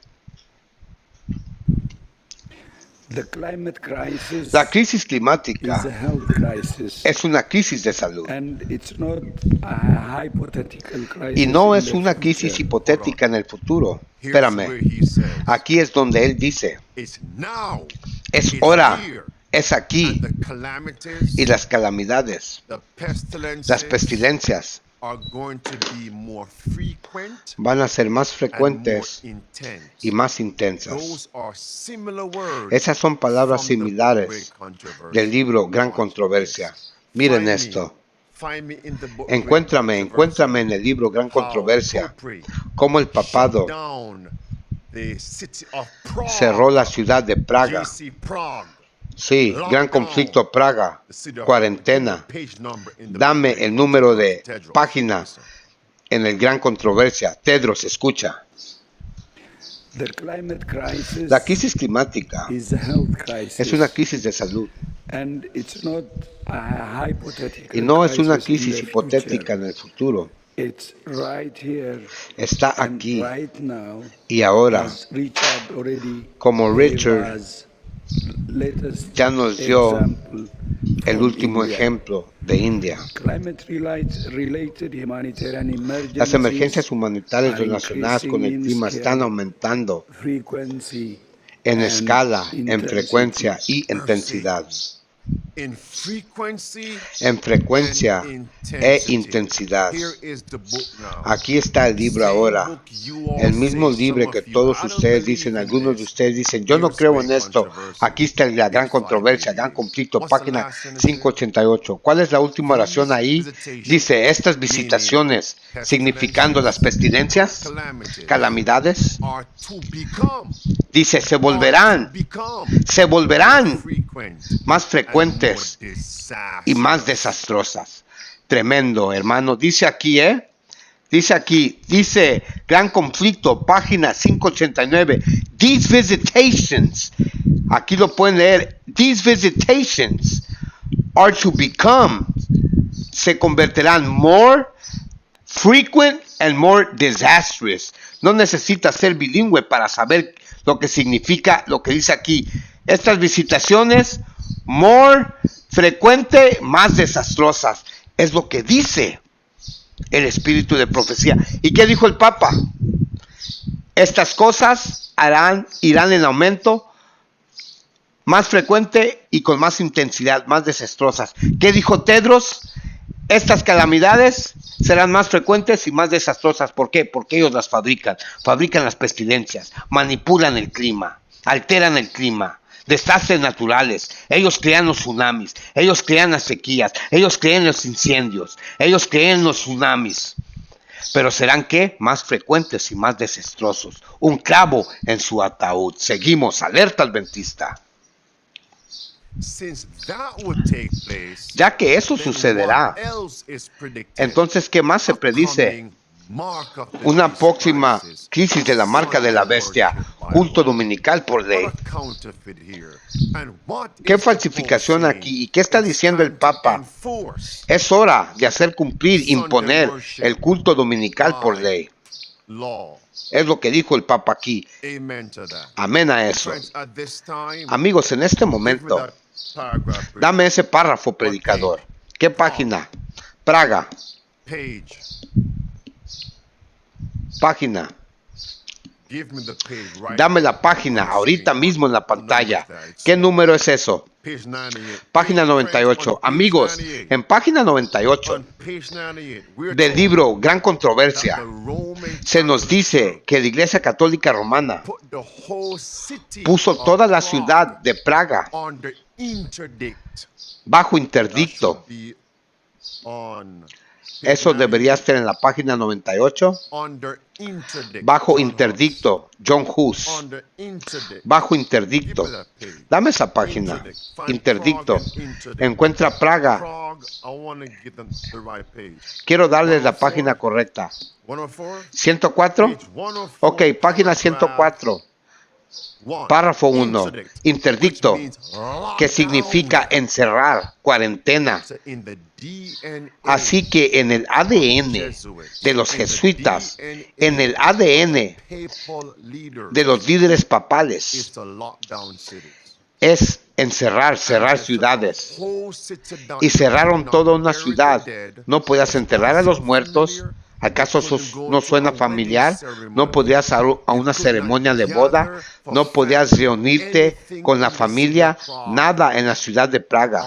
The climate crisis La crisis is a climática health crisis, es una crisis de salud and it's not a hypothetical crisis y no in es the una crisis future. hipotética en el futuro. Here's where Espérame, he says, aquí es donde él dice, it's now, es it's hora, here, es aquí, and the calamities, y las calamidades, the pestilences las pestilencias are going to be more frequent van a ser más and more frecuentes intense. y más intensas. Those are similar words Esas son palabras from the similares Great Controversy. del libro Gran Watch Controversia. this. Miren Find me- esto. find me in the book Great Encuéntrame Controversy, en el libro Gran how Controversia, Popery cómo el shut papado down the city of Prague. cerró la ciudad de Praga. JC Prague. Sí, gran conflicto Praga, The city of- cuarentena. give me the page number in the Dame book Great el número de Controversy, Tedros. página Listen. en el Gran Controversia. Tedros, escucha. The climate crisis La crisis climática is a health crisis, es una crisis de salud and it's not a hypothetical y no es una crisis in crisis the hipotética future. en el futuro. It's right here Está and aquí right now. y ahora, As Richard already como gave Richard us latest ya nos dio example el from último India. ejemplo de India. Climate-related humanitarian emergencies Las emergencias humanitarias are relacionadas con el increasing in clima están scale, aumentando frequency, en and escala, en intensity. frecuencia y intensidad. In frequency En frecuencia and e intensity. intensidad. Here is the book now. Aquí está el libro Same ahora. book you all El mismo say, libro some que of you, todos I don't ustedes believe dicen, in algunos de this. ustedes dicen, yo no Here's creo Great en esto. Controversy. Aquí está la gran controversia, gran conflicto, página 588. ¿Cuál es la última oración ahí? Dice, estas visitaciones, significando las pestilencias, calamidades, Are to become, dice, se are to volverán frequent más frecuentes and more y más disastrous. desastrosas. Tremendo, hermano. Dice aquí, dice Gran Conflicto, página 589. These visitations, aquí lo pueden leer, these visitations are to become, se convertirán more frequent and more disastrous. No necesita ser bilingüe para saber lo que significa lo que dice aquí. Estas visitaciones, more frecuente, más desastrosas. Es lo que dice el espíritu de profecía. ¿Y qué dijo el Papa? Estas cosas irán en aumento, más frecuente y con más intensidad, más desastrosas. ¿Qué dijo Tedros? Estas calamidades serán más frecuentes y más desastrosas. ¿Por qué? Porque ellos las fabrican las pestilencias, manipulan el clima, alteran el clima, desastres naturales. Ellos crean los tsunamis, ellos crean las sequías, ellos crean los incendios, ellos crean los tsunamis. Pero serán ¿qué? Más frecuentes y más desastrosos. Un clavo en su ataúd. Seguimos, alerta adventista. Since that would take place, Ya que eso then sucederá, what else is predicted? entonces ¿qué más se predice? Upcoming mark of the Una beast próxima crisis, crisis de la marca de la Sunday bestia, worship by culto law. dominical por ley. What a counterfeit here. And what ¿Qué is the falsificación Pope aquí? ¿Y qué está saying? diciendo el It's time to Papa? enforce Es hora de hacer cumplir, imponer el culto dominical por ley. law. Es lo que dijo el Papa aquí. Amen to that. Amén a eso. Friends, at this time, Amigos, en este give me momento, that paragraph, please. dame ese párrafo, predicador. ¿Qué página? Praga. Page. Página. Give me the page right Dame now. la página On the ahorita screen. mismo en la What number pantalla. is that? It's ¿Qué número es eso? Page 98. Página Friends, on 98. page Amigos, 98, en página 98 on page 98, we're del told libro Gran that Controversia the Roman se nos Catholic dice que la Iglesia Católica Romana put the whole city puso of toda la Prague ciudad de Praga under interdict. bajo That interdicto. should be on page Eso 98. debería estar en la página 98. Under interdict. Bajo John interdicto, John Hus. Hus. Under interdict. Bajo Give interdicto. me that page. Dame esa página. Interdict. Find Interdicto. Prague and interdict. Encuentra Praga. Prague, I want to give them the right page. Quiero darles la página correcta. 104? 104. Page 104, Ok, página paragraph 104. Párrafo 1. Interdicto, que significa encerrar, cuarentena. Así que en el ADN de los jesuitas, en el ADN de los líderes papales, es encerrar, cerrar ciudades. Y cerraron toda una ciudad. No podías enterrar a los muertos. ¿Acaso eso no suena familiar? No podías ir a una ceremonia de boda. No podías reunirte con la familia. Nada en la ciudad de Praga.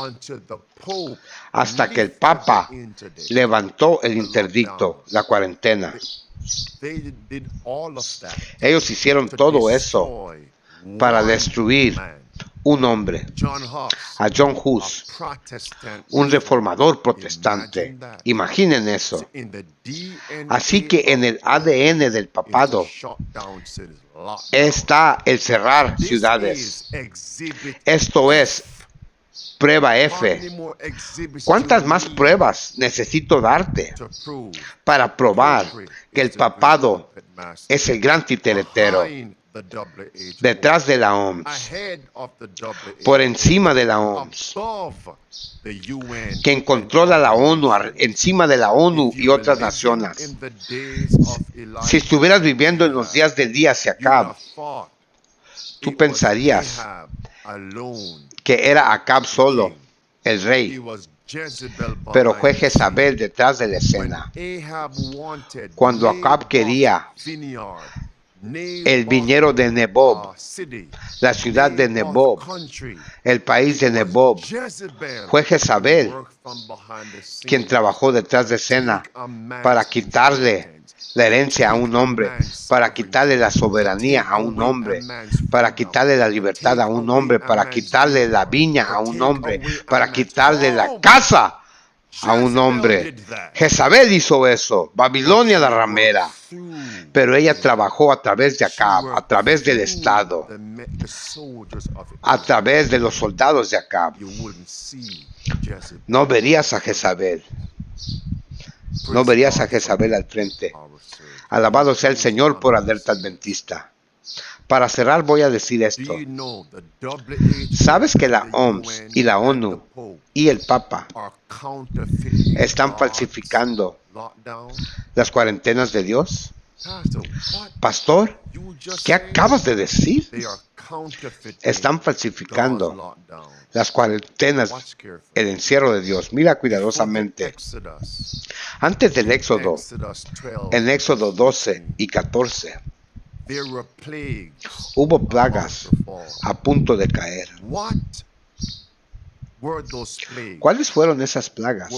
Hasta que el Papa levantó el interdicto, la cuarentena. Ellos hicieron todo eso para destruir un hombre, a John Hus, un reformador protestante. Imaginen eso. Así que en el ADN del papado está el cerrar ciudades. Esto es prueba F. ¿Cuántas más pruebas necesito darte para probar que el papado es el gran titiritero? Detrás de la OMS, por encima de la OMS, quien controla la ONU, encima de la ONU y otras naciones. Si estuvieras viviendo en los días de Elías y Acab, tú pensarías que era Acab solo, el rey, pero fue Jezabel detrás de la escena. Cuando Acab quería el viñero de Nebob, la ciudad de Nebob, el país de Nebob, fue Jezabel quien trabajó detrás de escena para quitarle la herencia a un hombre, para quitarle la soberanía a un hombre, para quitarle la libertad a un hombre, para quitarle la viña a un hombre, para quitarle la casa a un hombre. Jezabel hizo eso, Babilonia la ramera. Pero ella trabajó a través de Acab, a través del Estado, a través de los soldados de Acab. No verías a Jezabel. No verías a Jezabel al frente. Alabado sea el Señor por Alerta Adventista. Para cerrar voy a decir esto. ¿Sabes que la OMS y la ONU y el Papa están falsificando las cuarentenas de Dios? Pastor, ¿qué acabas de decir? Están falsificando las cuarentenas, el encierro de Dios. Mira cuidadosamente. Antes del Éxodo, en Éxodo 12 y 14, hubo plagas a punto de caer. ¿Cuáles fueron esas plagas?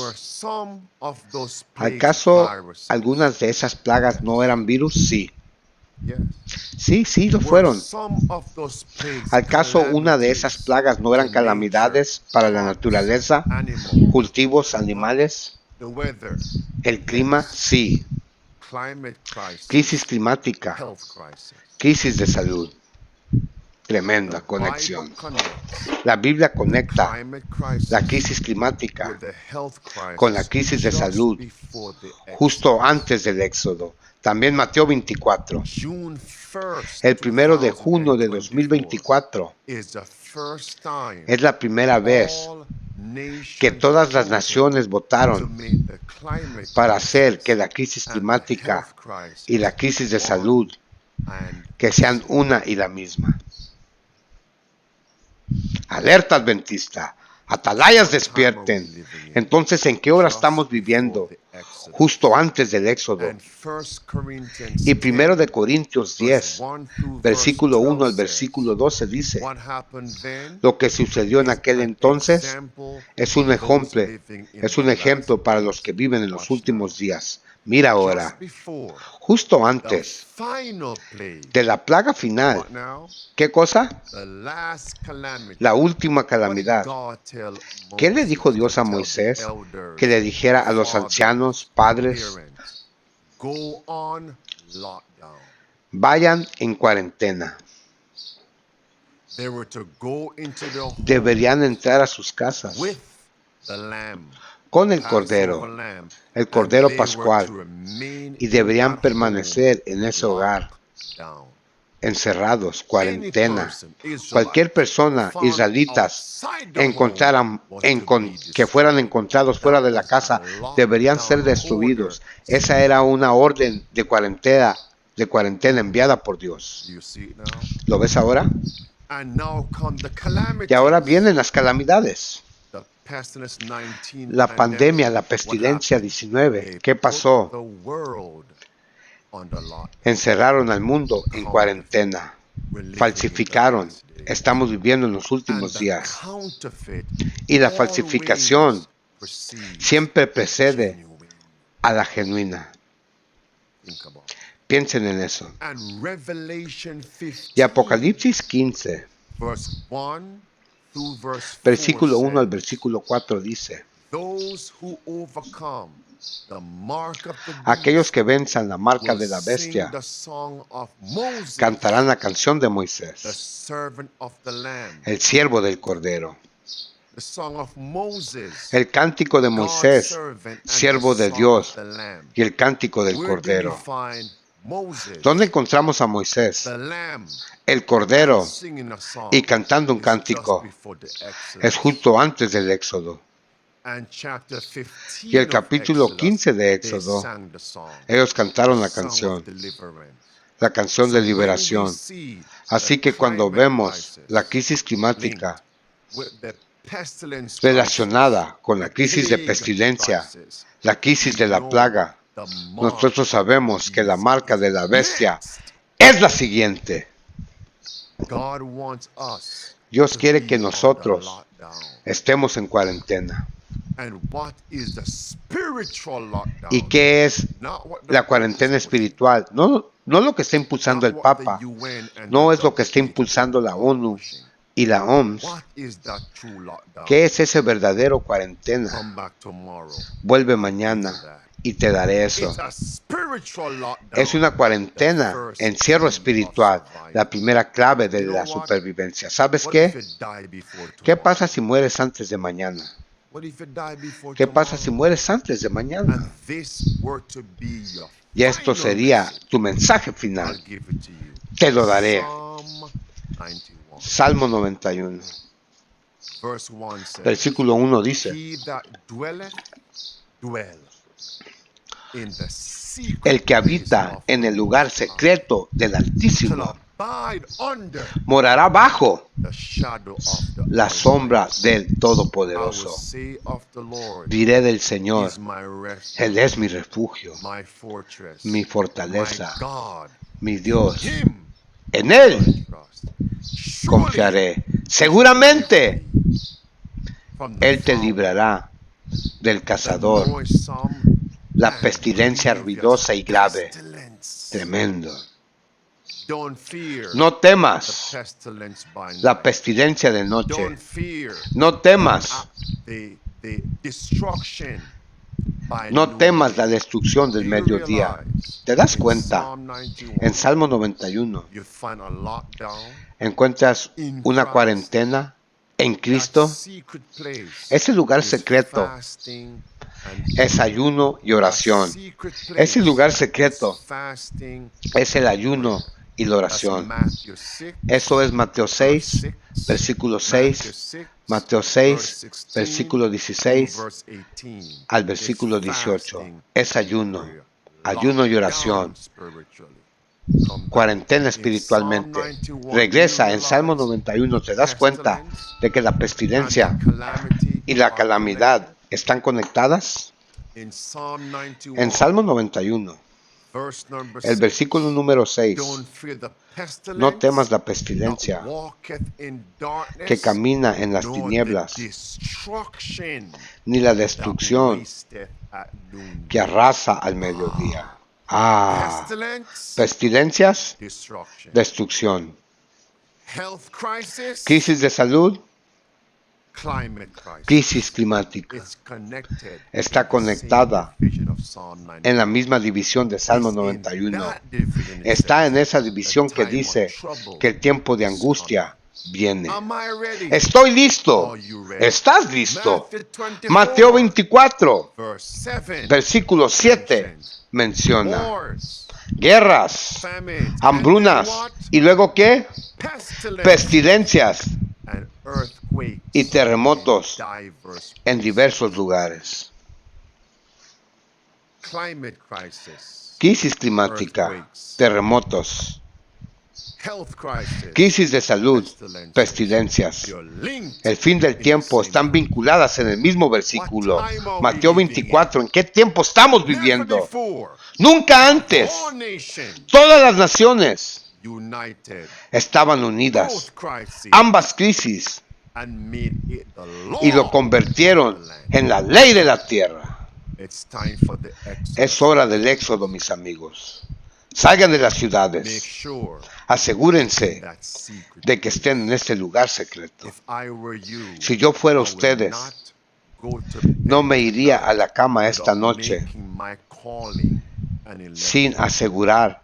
¿Acaso algunas de esas plagas no eran virus? Sí. Sí, lo fueron. ¿Acaso una de esas plagas no eran calamidades para la naturaleza, cultivos, animales? El clima, sí. Crisis climática, crisis de salud. Tremenda conexión. La Biblia conecta la crisis climática con la crisis de salud justo antes del Éxodo. También Mateo 24. El 1 de junio de 2024 es la primera vez que todas las naciones votaron para hacer que la crisis climática y la crisis de salud que sean una y la misma. Alerta adventista, atalayas despierten. Entonces, ¿en qué hora estamos viviendo? Justo antes del Éxodo. Y 1 de Corintios 10, versículo 1 al versículo 12 dice: lo que sucedió en aquel entonces es un ejemplo para los que viven en los últimos días. Mira ahora, justo antes de la plaga final, ¿qué cosa? La última calamidad. ¿Qué le dijo Dios a Moisés? Que le dijera a los ancianos, padres, vayan en cuarentena. Deberían entrar a sus casas con el Cordero Pascual, y deberían permanecer en ese hogar encerrados, cuarentena. Cualquier persona israelitas que fueran encontrados fuera de la casa deberían ser destruidos. Esa era una orden de cuarentena enviada por Dios. ¿Lo ves ahora? Y ahora vienen las calamidades. La pandemia, la pestilencia 19. ¿Qué pasó? Encerraron al mundo en cuarentena. Falsificaron. Estamos viviendo en los últimos días. Y la falsificación siempre precede a la genuina. Piensen en eso. Y Apocalipsis 15, versículo 1 al versículo 4 dice: aquellos que venzan la marca de la bestia cantarán la canción de Moisés, el siervo del Cordero. El cántico de Moisés, siervo de Dios, y el cántico del Cordero. ¿Dónde encontramos a Moisés? El Cordero, y cantando un cántico. Es justo antes del Éxodo. Y el capítulo 15 de Éxodo, ellos cantaron la canción de liberación. Así que cuando vemos la crisis climática relacionada con la crisis de pestilencia, la crisis de la plaga, nosotros sabemos que la marca de la bestia es la siguiente. Dios quiere que nosotros estemos en cuarentena. ¿Y qué es la cuarentena espiritual? No lo que está impulsando el Papa, no es lo que está impulsando la ONU y la OMS. ¿Qué es ese verdadero cuarentena? Vuelve mañana y te daré eso. Es una cuarentena, encierro espiritual, la primera clave de la supervivencia. ¿Sabes qué? ¿Qué pasa si mueres antes de mañana? ¿Qué pasa si mueres antes de mañana? Y esto sería tu mensaje final. Te lo daré. Salmo 91. Versículo 1 dice: el que habita en el lugar secreto del Altísimo morará bajo la sombra del Todopoderoso. Diré del Señor, Él es mi refugio, mi fortaleza, mi Dios. En Él confiaré. Seguramente Él te librará del cazador, la pestilencia ruidosa y grave. Tremendo. No temas la pestilencia de noche. No temas. No temas la destrucción del mediodía. ¿Te das cuenta? En Salmo 91 encuentras una cuarentena en Cristo. Ese lugar secreto es ayuno y oración. Ese lugar secreto es el ayuno y la oración. Eso es Mateo 6, versículo 6, Mateo 6, versículo 16 al versículo 18. Es ayuno y oración. Cuarentena espiritualmente. Regresa en Salmo 91. ¿Te das cuenta de que la pestilencia y la calamidad están conectadas? En Salmo 91, el versículo número 6. No temas la pestilencia que camina en las tinieblas, ni la destrucción que arrasa al mediodía. Pestilencias, destrucción. Crisis de salud, crisis climática. Está conectada en la misma división de Salmo 91. Está en esa división que dice que el tiempo de angustia viene. Am I ready? Estoy listo. Are you ready? ¿Estás listo? Matthew 24, Mateo 24, verse 7. versículo 7, menciona Wars, guerras, famines, hambrunas, and then what? y luego ¿qué? Pestilence Pestilencias and earthquakes y terremotos in diverse en diversos lugares. climate crisis, Crisis climática, terremotos, health crisis, crisis de salud, pestilencias. you're linked. El fin del tiempo están vinculadas en el mismo versículo. Mateo 24, ¿en qué tiempo estamos Never viviendo? before, Nunca antes. all nations Todas las naciones united, estaban both unidas, crises, ambas crisis, and made it the law. y lo convirtieron en la ley de la tierra. It's time for the exodus. Es hora del éxodo, mis amigos. Salgan de las Make ciudades. sure Asegúrense that secret. de que estén en este lugar secreto. If I were you, Si yo fuera I would ustedes, not go to no bed me iría a la cama esta without noche making my calling an election. sin asegurar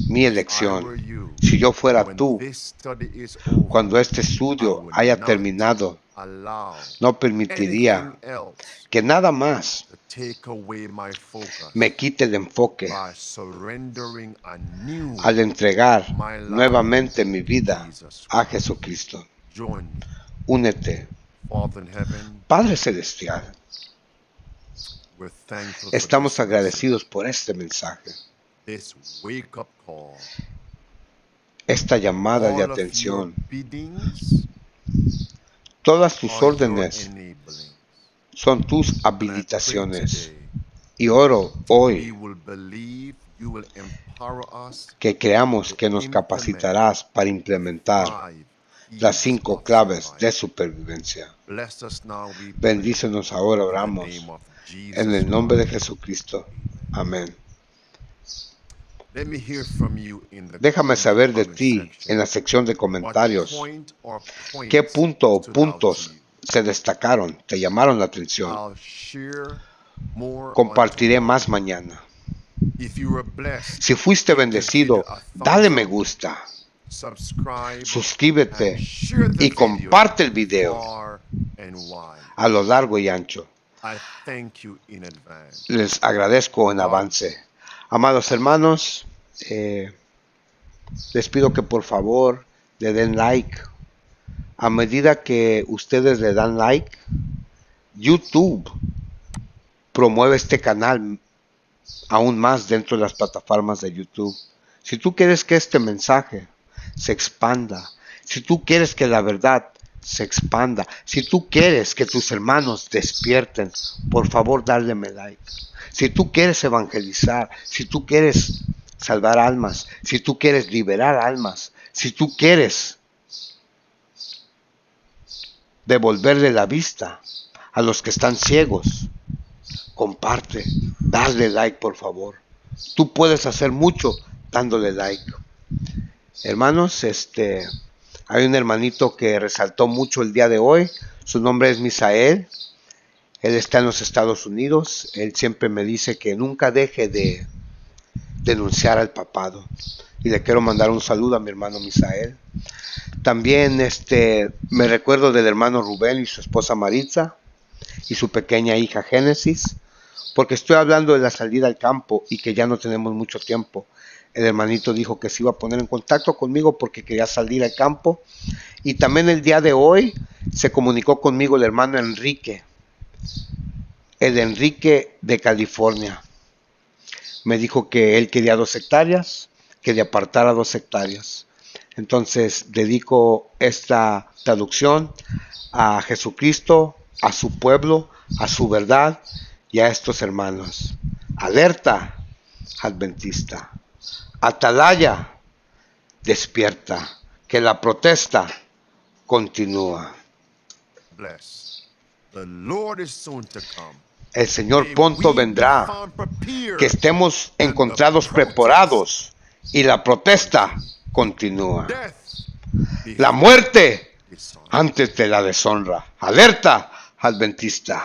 mi If I elección. were you, Si yo fuera when tú, this study is over, cuando este I estudio would haya not terminado, allow no permitiría anything else que nada más to take away my focus me quite el enfoque by surrendering anew. al entregar nuevamente mi vida a Jesucristo. Join me, Únete. Father in heaven. Padre Celestial, We're thankful for estamos this agradecidos por este mensaje, this wake up call. esta llamada de All of your atención. biddings Todas tus are your órdenes enabling. son tus And I pray habilitaciones. today Y oro we hoy will believe you will empower us que creamos que nos capacitarás para implementar las 5 claves de supervivencia. Bless us now, we pray, Bendícenos ahora, in the oramos, name of Jesus en el nombre de Christ. Jesucristo. Amén. Let me hear from you in the Déjame saber de comment ti section. en la sección de What comentarios. point or points ¿Qué punto o stood out puntos to you? se destacaron, te llamaron la atención? I'll share more on Compartiré tomorrow. más mañana. If you were blessed, Si fuiste bendecido, dale me gusta, subscribe, suscríbete and share the y video comparte el video far and wide. a lo largo y ancho. I thank you in advance. Les agradezco en avance. Amados hermanos, les pido que por favor le den like. A medida que ustedes le dan like, YouTube promueve este canal aún más dentro de las plataformas de YouTube. Si tú quieres que este mensaje se expanda, si tú quieres que la verdad se expanda, si tú quieres que tus hermanos despierten, por favor dale like. Si tú quieres evangelizar, si tú quieres salvar almas, si tú quieres liberar almas, si tú quieres devolverle la vista a los que están ciegos, comparte, dale like por favor. Tú puedes hacer mucho dándole like. Hermanos, hay un hermanito que resaltó mucho el día de hoy. Su nombre es Misael. Él está en los Estados Unidos. Él siempre me dice que nunca deje de denunciar al papado. Y le quiero mandar un saludo a mi hermano Misael. También me recuerdo del hermano Rubén y su esposa Maritza y su pequeña hija Génesis, porque estoy hablando de la salida al campo y que ya no tenemos mucho tiempo. El hermanito dijo que se iba a poner en contacto conmigo porque quería salir al campo. Y también el día de hoy se comunicó conmigo el hermano Enrique, el Enrique de California. Me dijo que él quería 2 hectáreas, que le apartara 2 hectáreas. Entonces dedico esta traducción a Jesucristo, a su pueblo, a su verdad y a estos hermanos. Alerta adventista. Atalaya, despierta, que la protesta continúa. Bless. The Lord is soon to come. El Señor May pronto we be vendrá, found prepared, que estemos and the encontrados protest preparados y la protesta continúa. death La before muerte dishonor. antes de la deshonra. Alerta adventista.